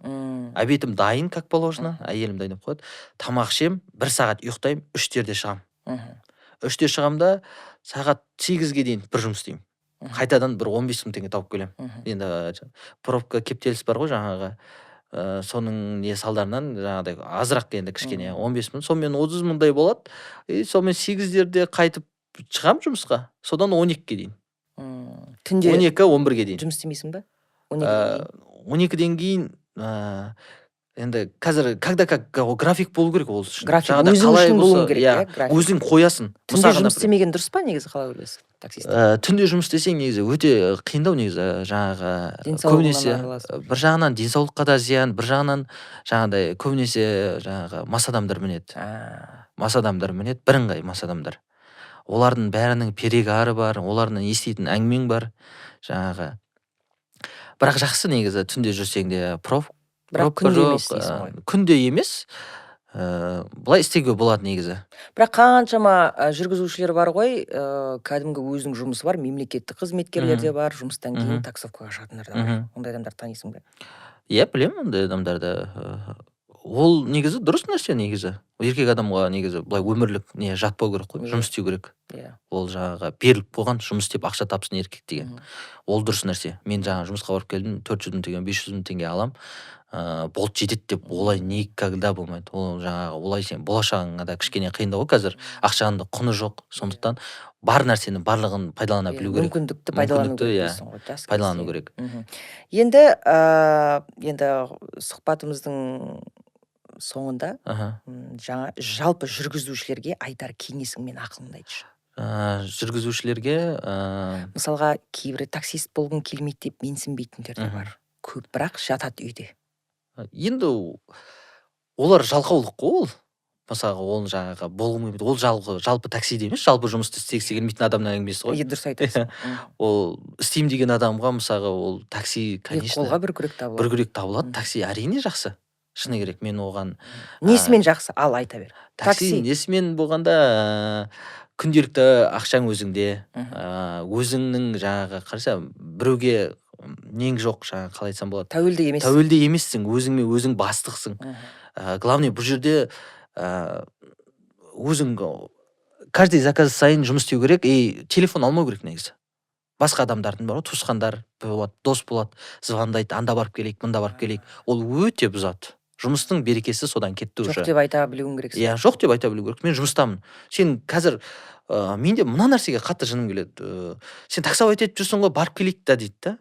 Обедім дайын, как положено, әйелім дайындап қояды. Тамақ ішем, 1 сағат ұйықтаймын, 3-терде шығам. 3-те шығамда сағат 8-ге дейін бір жұмыс істеймін. Қайтадан бір 15 000 теңге тауып келем. Енді пробка кептеліс бар ғой жаңағы. Соның салдарынан жаңағыдай азырақ енді кішкене 15 000, сонымен 30 000-дай болады. Сонымен 8-дерде қайтып шығам жұмысқа. Содан 12-ге дейін. Түнде 12-11-ге дейін. Жұмыс істемейсің ба? 12-ден кейін енді қазір как график болу керек ол үшін. График өзің үшін болу керек, өзің қоясың. Түнде жұмыс істемеген дұрыс па негізі, қалай ойлайсың? Түнде жұмыс істесең негізі өте қиындау негізі, жаңағы көбінесе бір жағынан денсаулыққа да зиян, бір жағынан жаңағыдай көбінесе жаңағы мас адамдар мінеді. Бірыңғай мас адамдар. Олардың бәрінің перегары бар, олардың еститін әңгімең бар, жаңағы. Бірақ жақсы негізі түнде жүрсең де бірақ күнде емес дейсің ғой. Күнде емес, бұлай істеуге болады негізі. Бірақ қаншама жүргізушілер бар ғой, кәдімгі өзінің жұмысы бар, мемлекеттік қызметкерлер де бар, жұмыстан кейін таксовкаға шығатындар да бар. Ондай адамдарды танисың ба? Иә, білемін ондай адамдарды. ол негізі дұрыс нәрсе негізі. Еркек адамға негізі былай өмірлік не жатпау керек қой, жұмыс істеу керек. Иә. Ол жаңағы беріліп қойған жұмыс істеп ақша тапсын еркек деген. Ол дұрыс нәрсе. Мен жаңа жұмысқа барып келдім, 400 мың теңге, 500 мың теңге алам. Болды жетеді деп олай никогда болмайды. Ол жаңағы олай сен болашағыңа да кішкене қиындау ғой қазір. Ақшаның да құны жоқ. Сондықтан бар нәрсенің барлығын пайдалана білу керек. Мүмкіндікті пайдалану керек иә, дейсің ғой, жас пайдалану кезде. керек. Енді сұхбатымыздың соңында Аха. жаңа жалпы жүргізушілерге айтар кеңесің мен ақылыңды айтшы. Жүргізушілерге Мысалға, кейбірі таксист болғың келмейді деп менсінбейтіндер де бар. Көп, бірақ жатады үйде. енді олар жалқаулық қой ол. Мысалға ол жаңағы болмайды. Ол жалпы таксиде емес, жалпы жұмысты істегісі келмейтін адамның әңгімесі ғой. Дұрыс айтасың. Ол істеймін деген адамға мысалға ол такси, конечно, Қолға бір күрек табылады. бір күрек табылады. Такси әрине жақсы. Шыны керек, мен оған Несімен жақсы? Ал, айта бер. такси несімен болғанда күнделікті ақшаң өзіңде, өзіңнің жаңағы қараса біреуге нең жоқ, жаңағы қалай айтсам болады. Тәуелді емес. Тәуелді емессің, өзіңмен өзің бастықсың. Главное, бұл жерде өзің каждый заказ сайын жұмыс істеу керек, телефон алмау керек негізі. Басқа адамдардың бар, туысқандар болады, дос болады, звондайды, анда барып келейік, мында барып келейік. Ол өте бұзады. Жұмыстың берекесі содан кетті уже. Жоқ деп айта білуің керексің. Иә, жоқ деп айта білу керек. Мен жұмыстамын. Сен қазір менде мына нәрсеге қатты жыным келеді. Сен таксовать етіп жүрсің ғой, барып келейік та дейді да.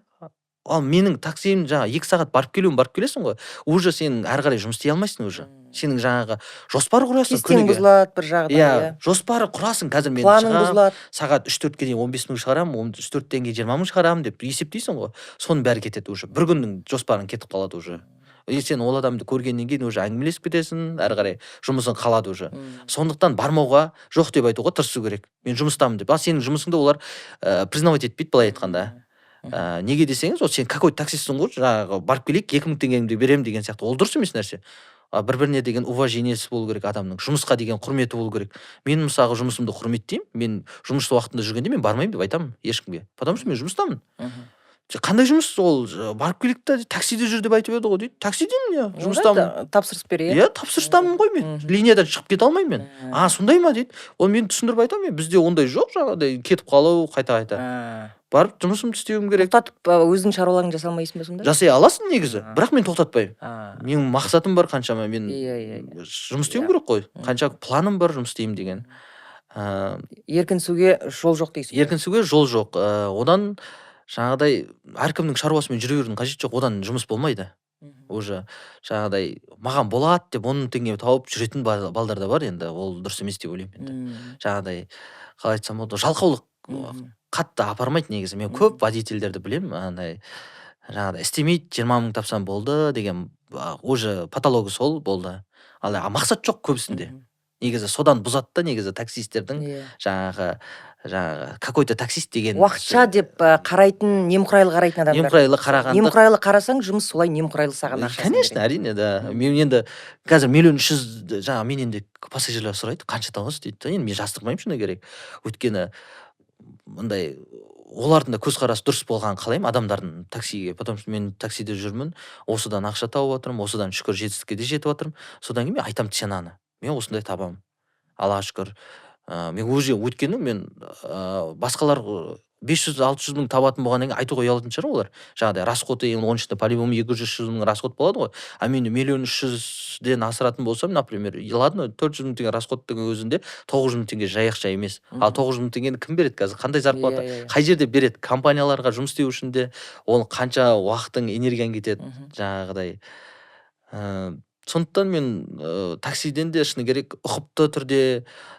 Ал менің таксиім жаңа 2 сағат барып келесің ғой. Уже сен әрі қарай жұмыс істей алмайсың уже. Сенің жаңағы жоспар құрасың күніге. Кестең бұзылады бір жағдай. Иә, жоспары құрасың. Қазір мен планың бұзылады. Сағат 3-4-ге дейін 15 мың шығарамын, 3-4-тен кейін 20 мың шығарамын деп есептейсің ғой. Соның бәрі кетеді уже. Bir күннің жоспарын кетіп қалады уже. Сен ол адамды көргеннен кейін уже әңгімелесіп кетесің, әрі қарай жұмысың қалады уже. Сондықтан бармауға, жоқ деп айтуға тырысу керек. Мен жұмыстамын деп. Сенің жұмысыңды олар признавать етпейді, былай айтқанда. Неге десеңіз, сен какой таксистсің ғой, жаңағы барып келейік, 2 мың теңгемді беремін деген сияқты. Ол дұрыс емес нәрсе. Бір-біріне деген уважениесі болу керек адамның, жұмысқа деген құрметі болу керек. Мен мысалы жұмысымды құрметтеймін. Мен жұмыс уақытында жүргенде мен бармаймын деп айтамын ешкімге. Потому что мен жұмыстамын. Қандай жұмыс ол? Барып келейік та таксиде жүр деп айтып еді ғой дейді. Таксидемін я, жұмыстамын. Тапсырыс бере. Иә, тапсырыстамын ғой мен. Линиядан шығып кете алмаймын мен. Сондай ма дейді. Ол мен түсіндіріп айтамын. Бізде ондай жоқ, жаңағыдай кетіп қалу, қайта-қайта. Барып жұмысымды істеуім керек. Тоқтатып өзің шаруаларыңды жасай алмайсың ба сонда? Жасай аласың негізі, бірақ мен тоқтатпаймын. Менің мақсатым бар қаншама, мен жұмыс істеуім керек қой. Қанша планым бар жұмыс істеймін деген. Еркінсуге жол жоқ дейсің. Еркінсуге жол жоқ. Одан жаңағыдай әркімнің шаруасымен жүре берудің қажеті жоқ. Одан жұмыс болмайды. Уже жаңағыдай маған болады деп 10 мың теңге тауып жүретін балдар да бар енді. Ол дұрыс емес деп ойлаймын енді. Жаңағыдай қалай айтсам болады, жалқаулық қатты апармайды негізі. Мен көп водительдерді білемін, жаңағыдай істемейді, 20 мың тапсам болды деген, уже патологы сол болды. Ал мақсат жоқ көбісінде. Негізі содан бұзады да негізі таксистердің жаңағы какой-то таксист деген уақытша деп қарайтын, немқұрайлы қарайтын адамдар. Немқұрайлы қарағанда. Немқұрайлы қарасаң, жұмыс солай немқұрайлы саған ақшасын береді. Конечно, әрине да. Мен енді қазір 1,3 жаңа мен енді пассажирлер сұрайды, қанша табасыз дейді. Енді мен жастырмаймын, шыны керек. Өйткені мындай олардың да көзқарасы дұрыс болғанын қалаймын адамдардың таксиге. Потому что мен таксиде жүрмін, осыдан ақша тауып жатырмын, осыдан шүкір жетістікке де жетіп жатырмын. Содан кейін мен айтамын ценаны. Мен осындай табамын. Аллаға шүкір. Мен уже өткені мен басқалар 500-600 мың табатын болғаннан кейін айтуға ұялатын шығар олар. Жаңағыдай расходы оның ішінде по-любому 200-300 мың расход болады ғой. Мен 1,3 миллион асыратын болсам, например, ладно, 400 мың теңге расходтың өзінде 900 мың теңге жайықша емес. Ал 900 мың теңгені кім береді қазір? Қандай зарплата? Қай жерде береді? Компанияларға жұмыс істеу үшін де ол қанша уақытың, энергияң кетеді. Жаңағыдай сондықтан мен таксиден де шыны керек ұқыпты түрде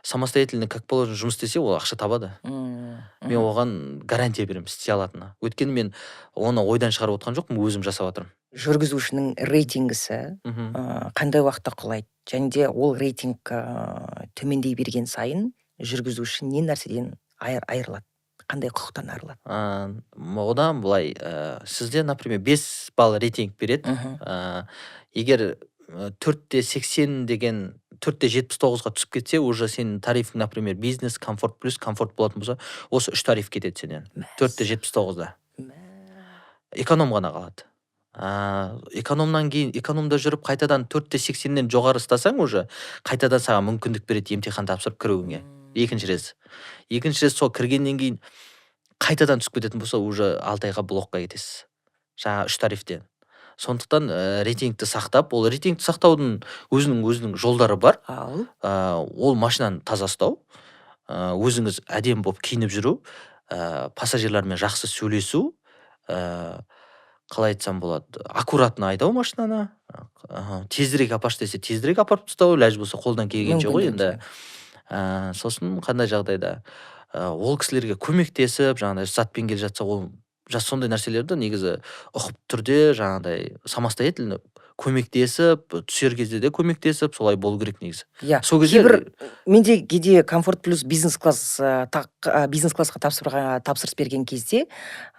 самостоятельно как положено жұмыс істесе, ол ақша табады. Мен оған гарантия беремін, істей алатынына. Өйткені мен оны ойдан шығарып отқан жоқпын, өзім жасап жатырмын. Жүргізушінің рейтингісі қандай уақытта құлайды? Және де ол рейтинг төмендей берген сайын жүргізуші не нәрседен айырылады? Қандай құқықтан айырылады? Одан былай, сізде, например, 5 балл рейтинг береді. Егер 4,80 деген 4,79-ға түсіп кетсе, уже сенің тарифің, например, бизнес, комфорт плюс, комфорт болатын болса, осы 3 тариф кетеді сенен. 4,79-да. Эконом ғана қалады. Экономнан кейін экономда жүріп қайтадан 4/80-нен жоғары ұстасаң уже қайтадан саған мүмкіндік береді емтихан тапсырып кіруіңе. Екінші рет сол кіргеннен кейін қайтадан түсіп кететін болса уже 6 айға блокқа кетесіз. Жаңа 3 тарифтен. Сондықтан рейтингті сақтап, ол рейтингті сақтаудың өзінің жолдары бар. Ол машинаны таза ұстау, өзіңіз әдемі болып киініп жүру, пассажирлармен жақсы сөйлесу, қалай айтсам болады, аккуратно айдау машинаны, тезірек апаршы десе тезірек апарып тастау, ләж болса қолдан келгенше ғой енді. Сосын қандай жағдайда ол кісілерге көмектесіп, жаңағыдай затпен келе жатса, ол сондай нәрселерді негізі ұқып түрде жаңағыдай самостоятельно көмектесіп, түсер кезде де көмектесіп, солай болу керек негізі. Сол кезде менде кейде комфорт плюс бизнес классқа тапсырыс берген кезде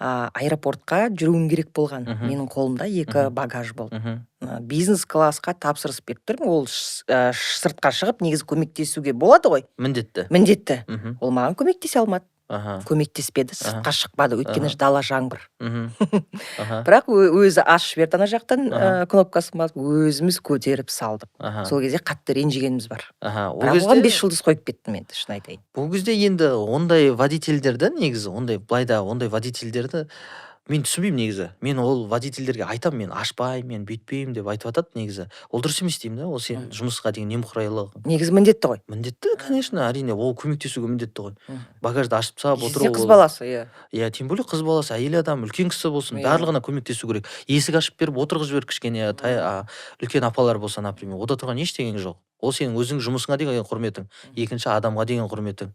аэропортқа жүруім керек болған. Менің қолымда 2 багаж болды. Бизнес классқа тапсырыс беріп тұрмын. Ол сыртқа шығып негізі көмектесуге болады ғой. Міндетті. Ол маған көмектесе алмады. Көмектеспеді, сыртқа шықпады, өйткені дала жаңбыр. Бірақ өзі ашып жіберді ана жақтан кнопкасын басып, өзіміз көтеріп салдық. Сол кезде қатты ренжігеніміз бар. Бірақ оған 5 жұлдыз қойып кеттім енді, шын айтайын. Бұл кезде енді ондай водительдерді негізі, ондай водительдерді мен түсінбеймін негізі. Мен ол водительдерге айтам, мен ашпаймын, мен бүйтпеймін деп айтып атады негізі. Ол дұрыс емес деймін да, ол сен жұмысқа деген немқұрайлылық. Негізі міндетті ғой. Міндетті, конечно, әрине, ол көмектесуге міндетті ғой. Багажды ашып тастап отыру. Қыз баласы, иә, тем более қыз баласы, әйел адам, үлкен кісі болсын, барлығына көмектесу керек. Есік ашып беріп отырғызып жібер кішкене, үлкен апалар болса, например, ода тұрған ештеңең жоқ. Ол сенің өзің жұмысыңа деген құрметің, екінші адамға деген құрметің.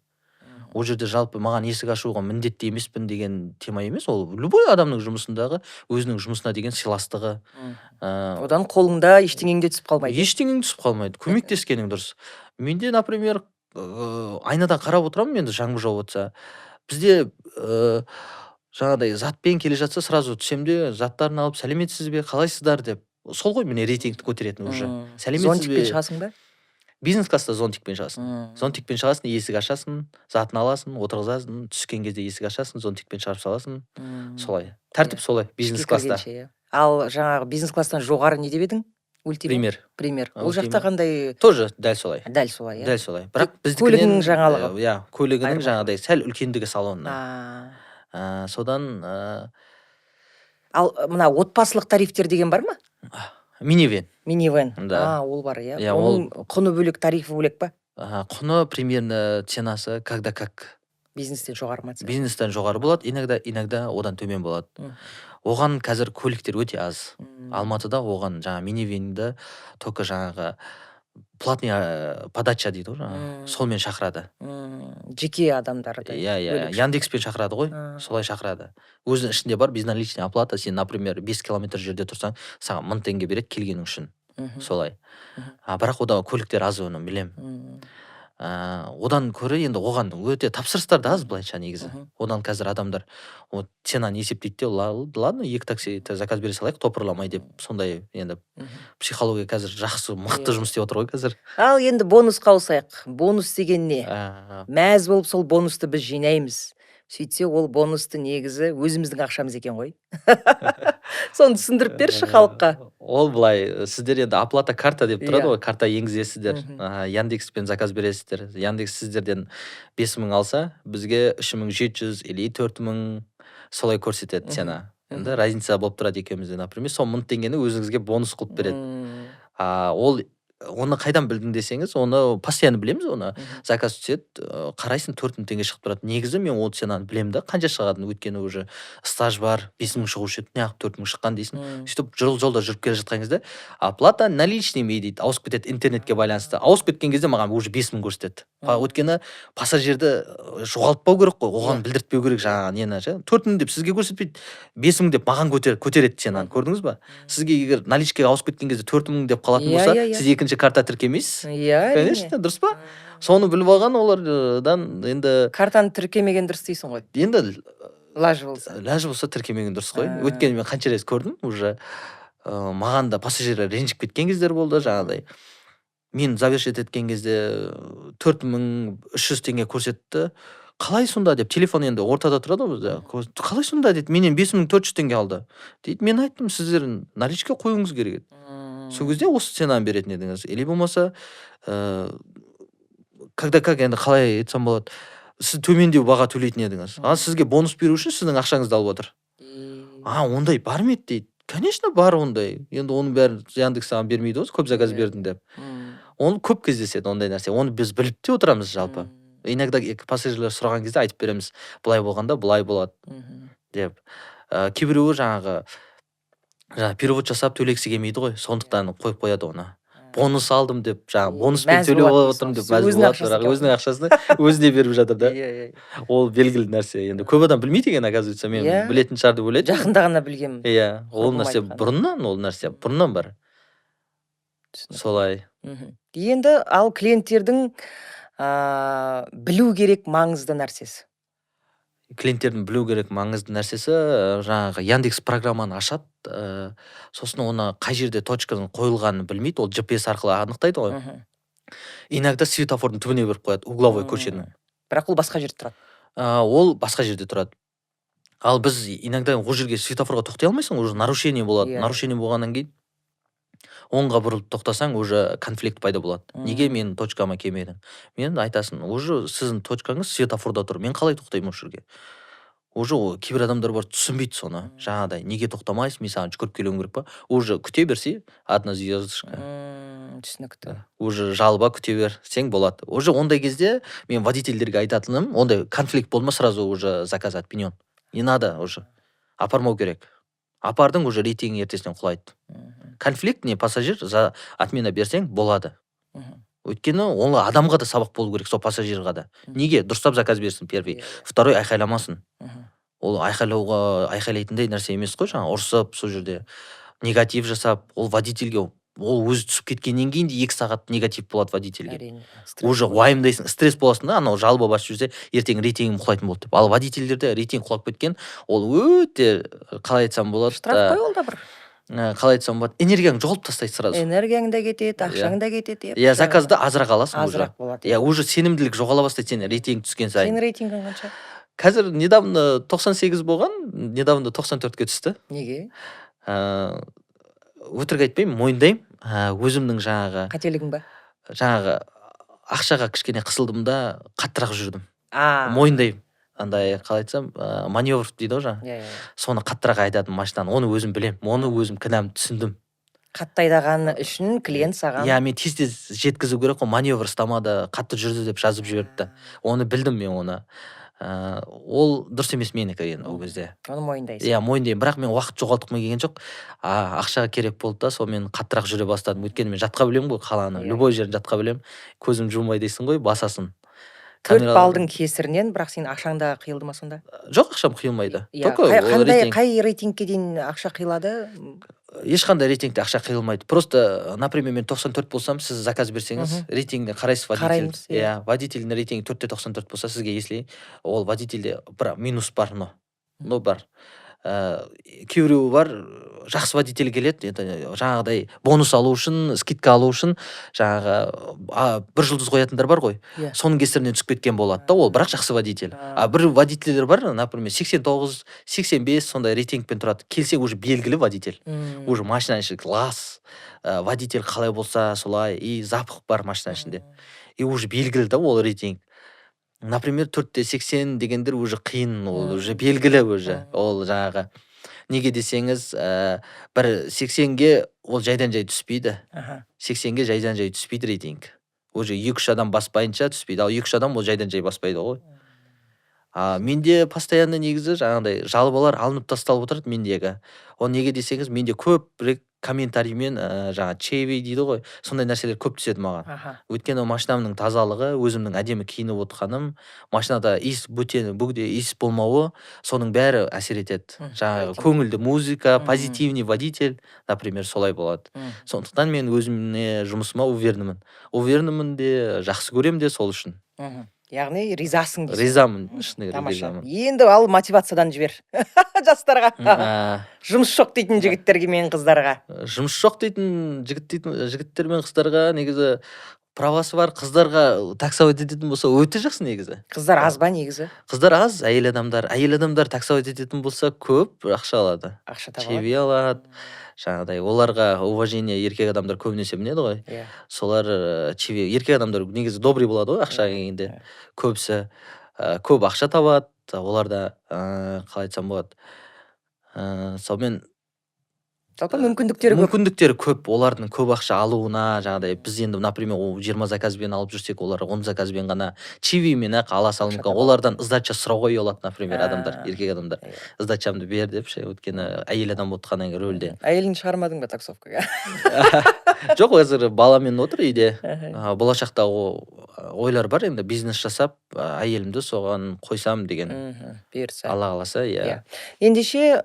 Ол жерде жалпы маған есік ашуға міндетті емеспін деген тема емес, ол любой адамның жұмысындағы өзінің жұмысына деген сыйластығы. Одан қолыңда ештеңеңде түсіп қалмайды. Ештеңең түсіп қалмайды. Көмектескенің дұрыс. Менде, например, айнадан қарап отырамын, енді жаңбыр жауып отса. Бізде жаңағыдай затпен келе жатса, сразу түсем де, заттарын алып, сәлеметсіз бе, қалайсыздар деп. Сол ғой міне рейтингті көтеретін уже. Сәлеметсіз бе? Зонтикпен шығасың ба? Бизнес класста зонтикпен шығасың. Зонтикпен шығасың, есік ашасың, затын аласың, отырғызасың, түскен кезде есік ашасың, зонтикпен шығарып саласың. Солай. Тәртіп солай бизнес класста. Ал жаңағы бизнес класстан жоғары не деп едің? Пример. Ол жақта қандай? Тоже дәл солай. Дәл солай. Бірақ көлігінің жаңалығы. Иә, көлігінің жаңағыдай сәл үлкендігі салонынан. Содан ал мына отбасылық тарифтер деген бар ма? Минивэн. Ол бар, иә. Оның құны бөлек, тарифы бөлек па? Құны примерно ценасы когда как. Бизнестен жоғары ма? Бизнестен жоғары болады, иногда одан төмен болады. Оған қазір көліктер өте аз. Алматыда оған жаңа минивэнді только жаңағы платный подача дейді ғой, солмен шақырады. Жеке адамдарды. Иә, Яндекспен шақырады ғой, солай шақырады. Өзінің ішінде бар безналичный оплата, сен, например, 5 километр жерде тұрсаң, саған 1000 теңге береді келгенің үшін. Солай. Бірақ ода көліктер аз, оны білем. Одан көрі енді оған өте тапсырыстар да аз былайша негізі. Одан қазір адамдар ценаны есептейді де, ладно, 2 такси заказ бере салайық, топырламай деп, сондай енді психология қазір жақсы, мықты жұмыс істеп отыр ғой қазір. Ал енді бонусқа ауысайық. Бонус деген не? Мәз болып сол бонусты біз жинаймыз. Сөйтсе, ол бонусты негізі өзіміздің ақшамыз екен ғой. Соны түсіндіріп берші халыққа. Ол былай, сіздер енді оплата карта деп тұрады ғой, карта енгізесіздер. Яндекспен заказ бересіздер. Яндекс сіздерден 5000 алса, бізге 3700 или 4000 солай көрсетеді цена. Енді разница болып тұрады екеумізде, например, сол 1000 теңгені өзіңізге бонус қылып береді. Ол оны қайдан білдің десеңіз, оны постоянно білеміз, оны заказ түседі, қарайсың 4000 теңге шығып тұрады. Негізі мен ол ценаны білемін да, қанша шығатынын, өйткені уже стаж бар, 5000 шығушы еді, неғып 4000 шыққан дейсің. Сөйтіп жолда жүріп келе жатқан кезде, оплата наличными дейді, ауысып кетеді интернетке байланысты. Ауысып кеткен кезде маған уже 5000 көрсетеді. Өйткені пассажирді жоғалтпау керек қой, оған білдіртпеу керек жаңағы нені. 4000 деп сізге көрсетпейді, 5000 деп маған көтереді ценаны, көрдіңіз ба? Сізге егер наличкаға ауысып кеткен кезде 4000 деп қалатын болса, сіз екінші карта тіркемейсіз. Конечно, дұрыс па? Соны біліп алған олардан енді... Картаны тіркемеген дұрыс дейсің ғой. Енді... Лажы болса тіркемеген дұрыс қой. Өткені мен қанша рет көрдім, уже маған да пассажирлер ренжіп кеткен кездер болды, жаңағыдай. Мен завершить еткен кезде 4300 теңге көрсетті. қалай сонда деп, телефон енді ортада тұрады ғой бізде. Қалай сонда дейді, менен 5400 теңге алды дейді. Мен айттым, сіздер наличка қоюыңыз керек еді. Сол кезде осы ценаны беретін едіңіз. Или болмаса как енді қалай айтсам болады, сіз төмендеу баға төлейтін едіңіз. Сізге бонус беру үшін сіздің ақшаңызды алып отыр. Ондай бар ма еді дейді. Конечно, бар ондай. Енді оның бәрін Яндекс саған бермейді ғой, көп заказ бердің деп. Оны көп кездеседі ондай нәрсе. Оны біз біліп те отырамыз жалпы. Иногда пассажирлер сұраған кезде айтып береміз, былай болғанда былай болады деп. Кейбіреуі жаңағы перевод жасап төлегісі келмейді ғой, сондықтан қойып қояды оны. Бонус алдым деп, жаңағы бонуспен төлеп отырмын деп мәз болады, бірақ өзінің ақшасını өзіне беріп жатыр да. Ол белгілі нәрсе. Енді көп адам білмейді екен, оказывается, мен білетін шығар деп ойлайтынмын. Жақында ғана білгенмін. Иә, ол нәрсе бұрыннан бар. Солай. Енді ал клиенттердің білу керек маңызды нәрсесі. Клиенттердің білу керек маңызды нәрсесі, жаңағы Яндекс программаны ашады, сосын оны қай жерде точканың қойылғанын білмейді, ол GPS арқылы анықтайды ғой. Иногда светофордың түбіне беріп қояды, угловой көшенің. Бірақ ол басқа жерде тұрады. Ол басқа жерде тұрады. Ал біз иногда ол жерге светофорға тоқтай алмайсың, уже нарушение болады. Нарушение болғаннан кейін оңға бұрылып тоқтасаң, уже конфликт пайда болады. Неге мен точкама келмедің? Мен айтасың, уже сіздің точкаңыз светофорда тұр. Мен қалай тоқтаймын осы жерге? Уже кейбір адамдар бар, түсінбейді соны. Жаңағыдай, неге тоқтамайсың? Мен саған жүгіріп келуім керек па? Уже күте берсе, одна звездочка. Түсінікті. Уже жалба күте берсең болады. Уже ондай кезде мен водительдерге айтатыным, ондай конфликт болма, сразу уже заказ отменен. Не надо уже. Апармау керек. Апардың уже рейтинг ертесінен құлайды. Конфликт не пассажир за отмена берсең болады. Өйткені ол адамға да сабақ болу керек, сол пассажирға да. Неге? Дұрыстап заказ берсін первый. Второй айқайламасын. Ол айқайлайтындай нәрсе емес қой, жаңа ұрсып сол жерде негатив жасап, ол водительге ол өзі түсіп кеткеннен кейін де 2 сағат негатив болады водительге. Уже уайымдайсың, стресс боласың да, анау жалба басып жүрсе, ертең рейтингім құлайтын болды деп. Ал водительдерде рейтинг құлап кеткен, ол өте, қалай айтсам болады, штраф қой ол да бір. Қалай айтсам болады, энергияң жоғалып тастайды сразу. Энергияң да кетеді, ақшаң да кетеді. Иә, заказды азырақ аласың уже. Азырақ болады. Иә, уже сенімділік жоғала бастайды, сен рейтинг түскен сайын. Сенің рейтингің қанша? Қазір недавно 98 болған, недавно 94-ке түсті. Неге? Өтірік айтпаймын, мойындаймын. Өзімнің жаңағы қателігің ба? Жаңағы ақшаға кішкене қысылдым да, қаттырақ жүрдім. Мойындаймын. Андай, қалай айтсам, маневр дейді ғой жаңа. Соны қаттырақ айдадым машинаны, оны өзім білем, оны өзім кінәм түсіндім. Қатты айдағаны үшін клиент саған. Иә, мен тез жеткізу керек қой, маневр ұстамады, қатты жүрді деп жазып жіберіпті. Оны білдім мен оны. Ол дұрыс емес менікі енді ол кезде. Оны мойындайсың. Иә, мойындаймын, бірақ мен уақыт жоғалтқым келген жоқ. Ақшаға керек болды да, сол мен қаттырақ жүре бастадым. Өйткені мен жатқа білем ғой қаланы, любой жерін жатқа білем. Көзім жұмбай дейсің ғой, басасын. 4 балдың кесірінен, бірақ сен ақшаңда қиылды ма сонда? Жоқ, ақшам қиылмайды. Қай рейтингке дейін ақша қиылады? Ешқандай рейтингте ақша қиылмайды. Просто, например, мен 94 болсам, сіз заказ берсеңіз, рейтингіне қарайсыз водитель. Иә, водительдің рейтингі 4-94 болса, сізге если ол водительде бір минус бар, но бар. Кейбіреуі бар, жақсы водитель келеді, жаңағыдай бонус алу үшін, скидка алу үшін, жаңағы бір жұлдыз қоятындар бар ғой, соның кесірінен түсіп кеткен болады да, ол бірақ жақсы водитель. Бір водительдер бар, например, 89, 85 сондай рейтингпен тұрады. Келсе уже белгілі водитель. Уже машина іші класс, водитель қалай болса солай, и запах бар машина ішінде. И уже белгілі да ол рейтинг. Например, 4-80 дегендер уже қиын, ол уже белгілі уже. Ол жаңағы неге десеңіз, бір 80-ге ол жайдан-жай түспейді. 80-ге жайдан-жай түспейді рейтинг. Уже 2-3 адам баспайынша түспейді. Ал 2-3 адам ол жайдан-жай баспайды ғой. Менде постоянно негізі жаңағыдай жалобалар алынып тасталып отырады мендегі. Ол неге десеңіз, менде көп комментариймен жаңағы чейви дейді ғой, сондай нәрселер көп түседі маған. Өйткені машинамның тазалығы, өзімнің әдемі киініп отқаным, машинада бөгде иіс болмауы, соның бәрі әсер етеді. Жаңағы көңілді музыка, позитивный водитель, например, солай болады. Сондықтан мен өзімне жұмысыма уверенмін. Уверенмін де, жақсы көрем де сол үшін. Яғни ризасың дейсің. Ризамын, шыны ризамын. Енді ал мотивациядан жібер жастарға. Жұмыс жоқ дейтін жігіттерге мен қыздарға. Жұмыс жоқ дейтін жігіттер мен қыздарға негізі правасы бар, қыздарға таксовать ететін болса өте жақсы негізі. Қыздар аз ба негізі? Қыздар аз, әйел адамдар таксовать ететін болса көп ақша алады. Ақша таба Чеви алады. Жаңағыдай оларға уважение еркек адамдар көбінесе мінеді ғой. Иә. Солар еркек адамдар негізі добрый болады ғой ақша келгенде. Көбісі көп ақша табады. Оларда қалай айтсам болады. Сонымен Жалпы мүмкіндіктері көп. мүмкіндіктері көп. Олардың көп ақша алуына, жаңағыдай біз енді, например, 20 заказбен алып жүрсек, олар 10 заказбен ғана чивимен ақ ала салуы мүмкін. Олардан сдача сұрауға ұялады, например, адамдар, еркек адамдар. Сдачамды бер деп ше, өйткені әйел адам болып қалған рөлде. Әйелін шығармадың ба таксовкаға? Жоқ, қазір баламен отыр үйде. Болашақта ойлар бар енді, бизнес жасап, әйелімді соған қойсам деген. Бұйырса. Алла қаласа, иә. Ендеше,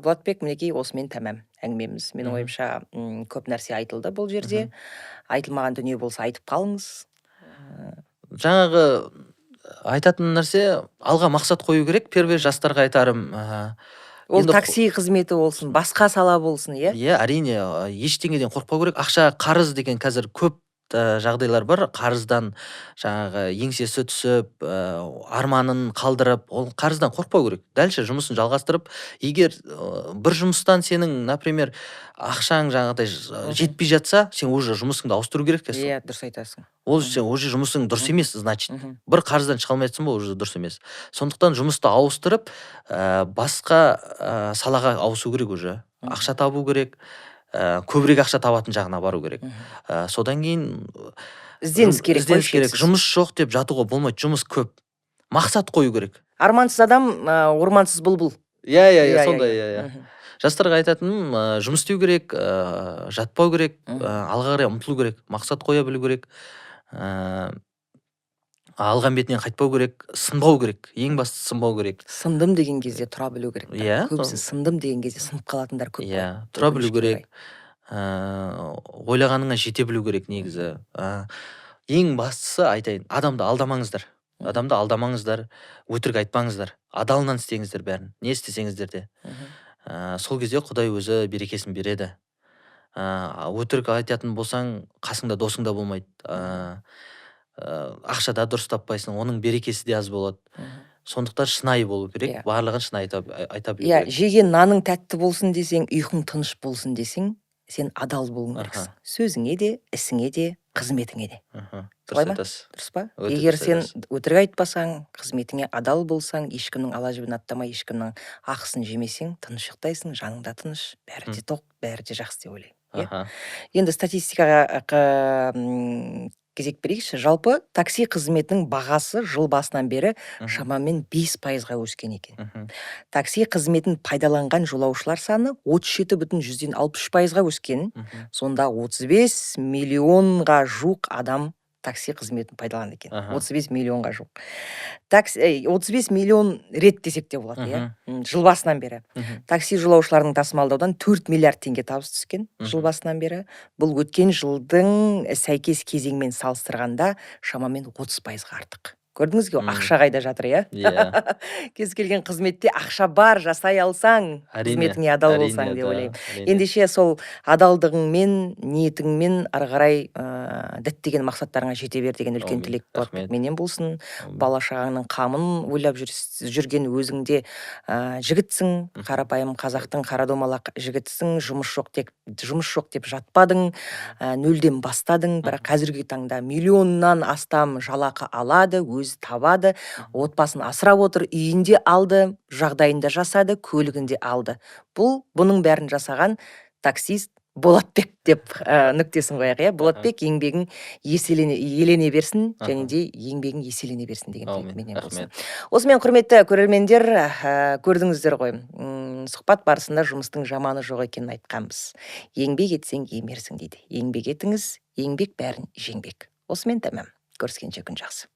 Болатбек, мінекей осымен тәмам әңгімеміз. Менің ойымша көп нәрсе айтылды бұл жерде. Айтылмаған дүние болса айтып қалыңыз. Жаңағы айтатын нәрсе, алға мақсат қою керек. Первый жастарға айтарым. Ол такси қызметі болсын, басқа сала болсын, иә? Иә, әрине, ештеңеден қорықпау керек. Ақша, қарыз деген қазір көп жағдайлар бар. Қарыздан жаңағы еңсесі түсіп, арманын қалдырып, ол қарыздан қорықпау керек. Дальше жұмысын жалғастырып, егер бір жұмыстан сенің, например, ақшаң жаңағыдай жетпей жатса, сен уже жұмысыңды ауыстыру керексің. Иә, дұрыс айтасың. Ол уже жұмысың дұрыс емес, значит. Бір қарыздан шыға алмайтсың ба, уже дұрыс емес. Сондықтан жұмысты ауыстырып, басқа салаға ауысу керек уже. Ақша табу керек. Көбірек ақша табатын жағына бару керек. Содан кейін ізденіс керек. Жұмыс жоқ деп жатуға болмайды. Жұмыс көп. Мақсат қою керек. Армансыз адам, ормансыз бұлбұл. Иә, сондай. Жастарға айтатыным, жұмыс істеу керек, жатпау керек, алға қарай ұмтылу керек, мақсат қоя білу керек. Алған бетінен қайтпау керек, сынбау керек. Ең басты сынбау керек. Сындым деген кезде тұра білу керек. Иә. Көбісі сындым деген кезде сынып қалатындар көп. Иә, тұра білу керек. Ойлағаныңа жете білу керек негізі. Ең бастысы айтайын, адамды алдамаңыздар, өтірік айтпаңыздар. Адалынан істеңіздер бәрін. Не істесеңіздер де. Сол кезде Құдай өзі берекесін береді. Өтірік айтатын болсаң, қасыңда досың да болмайды. Ақшада дұрыс таппайсың, оның берекесі де аз болады. Сондықтан шынайы болу керек, барлығын шынайы айта білу керек. Жеген наның тәтті болсын десең, ұйқың тыныш болсын десең, сен адал болуың керексің. Сөзіңе де, ісіңе де, қызметіңе де. Дұрыс па? Егер сен өтірік айтпасаң, қызметіңе адал болсаң, ешкімнің ала жібін аттамай, ешкімнің ақысын жемесең, тыныш ұйықтайсың, жаныңда тыныш, бәрі де тоқ, бәрі де жақсы деп ойлаймын. Енді статистикаға кезек берейікші. Жалпы такси қызметінің бағасы жыл басынан бері шамамен 5%-ға өскен екен. Такси қызметін пайдаланған жолаушылар саны 37,63%-ға өскен. Сонда 35 миллионға жуық адам такси қызметін пайдаланды екен. 35 миллионға жуық. 35 миллион рет десек те болады, иә? Жыл басынан бері. Такси жолаушылардың тасымалдаудан 4 миллиард теңге табыс түскен жыл басынан бері. Бұл өткен жылдың сәйкес кезеңмен салыстырғанда шамамен 30%-ға артық. Көрдіңіз бе, ақша қайда жатыр, иә? Кез келген қызметте ақша бар, жасай алсаң, қызметіңе адал болсаң деп ойлаймын. Ендеше сол адалдығыңмен, ниетіңмен ары қарай діттеген мақсаттарыңа жете бер деген үлкен тілек менен болсын. Бала-шағаңның қамын ойлап жүрген өзіңде жігітсің, қарапайым қазақтың қарадомалақ жігітсің, жұмыс жоқ деп жатпадың, нөлден бастадың, бірақ қазіргі таңда миллионнан астам жалақы алады, табады, отбасын асырап отыр, үйінде алды, жағдайында жасады, көлігінде алды. Бұның бәрін жасаған таксист Болатбек деп нүктесін қояқ, иә? Болатбек еңбегің елене берсін, және де еңбегің еселене берсін деген тілекменен болсын. Осымен құрметті көрермендер, көрдіңіздер ғой. Сұхбат барысында жұмыстың жаманы жоқ екенін айтқанбыз. Еңбек етсең емерсің дейді. Еңбек етіңіз, еңбек бәрін жеңбек. Осымен тәмам. Көріскенше күн жақсы.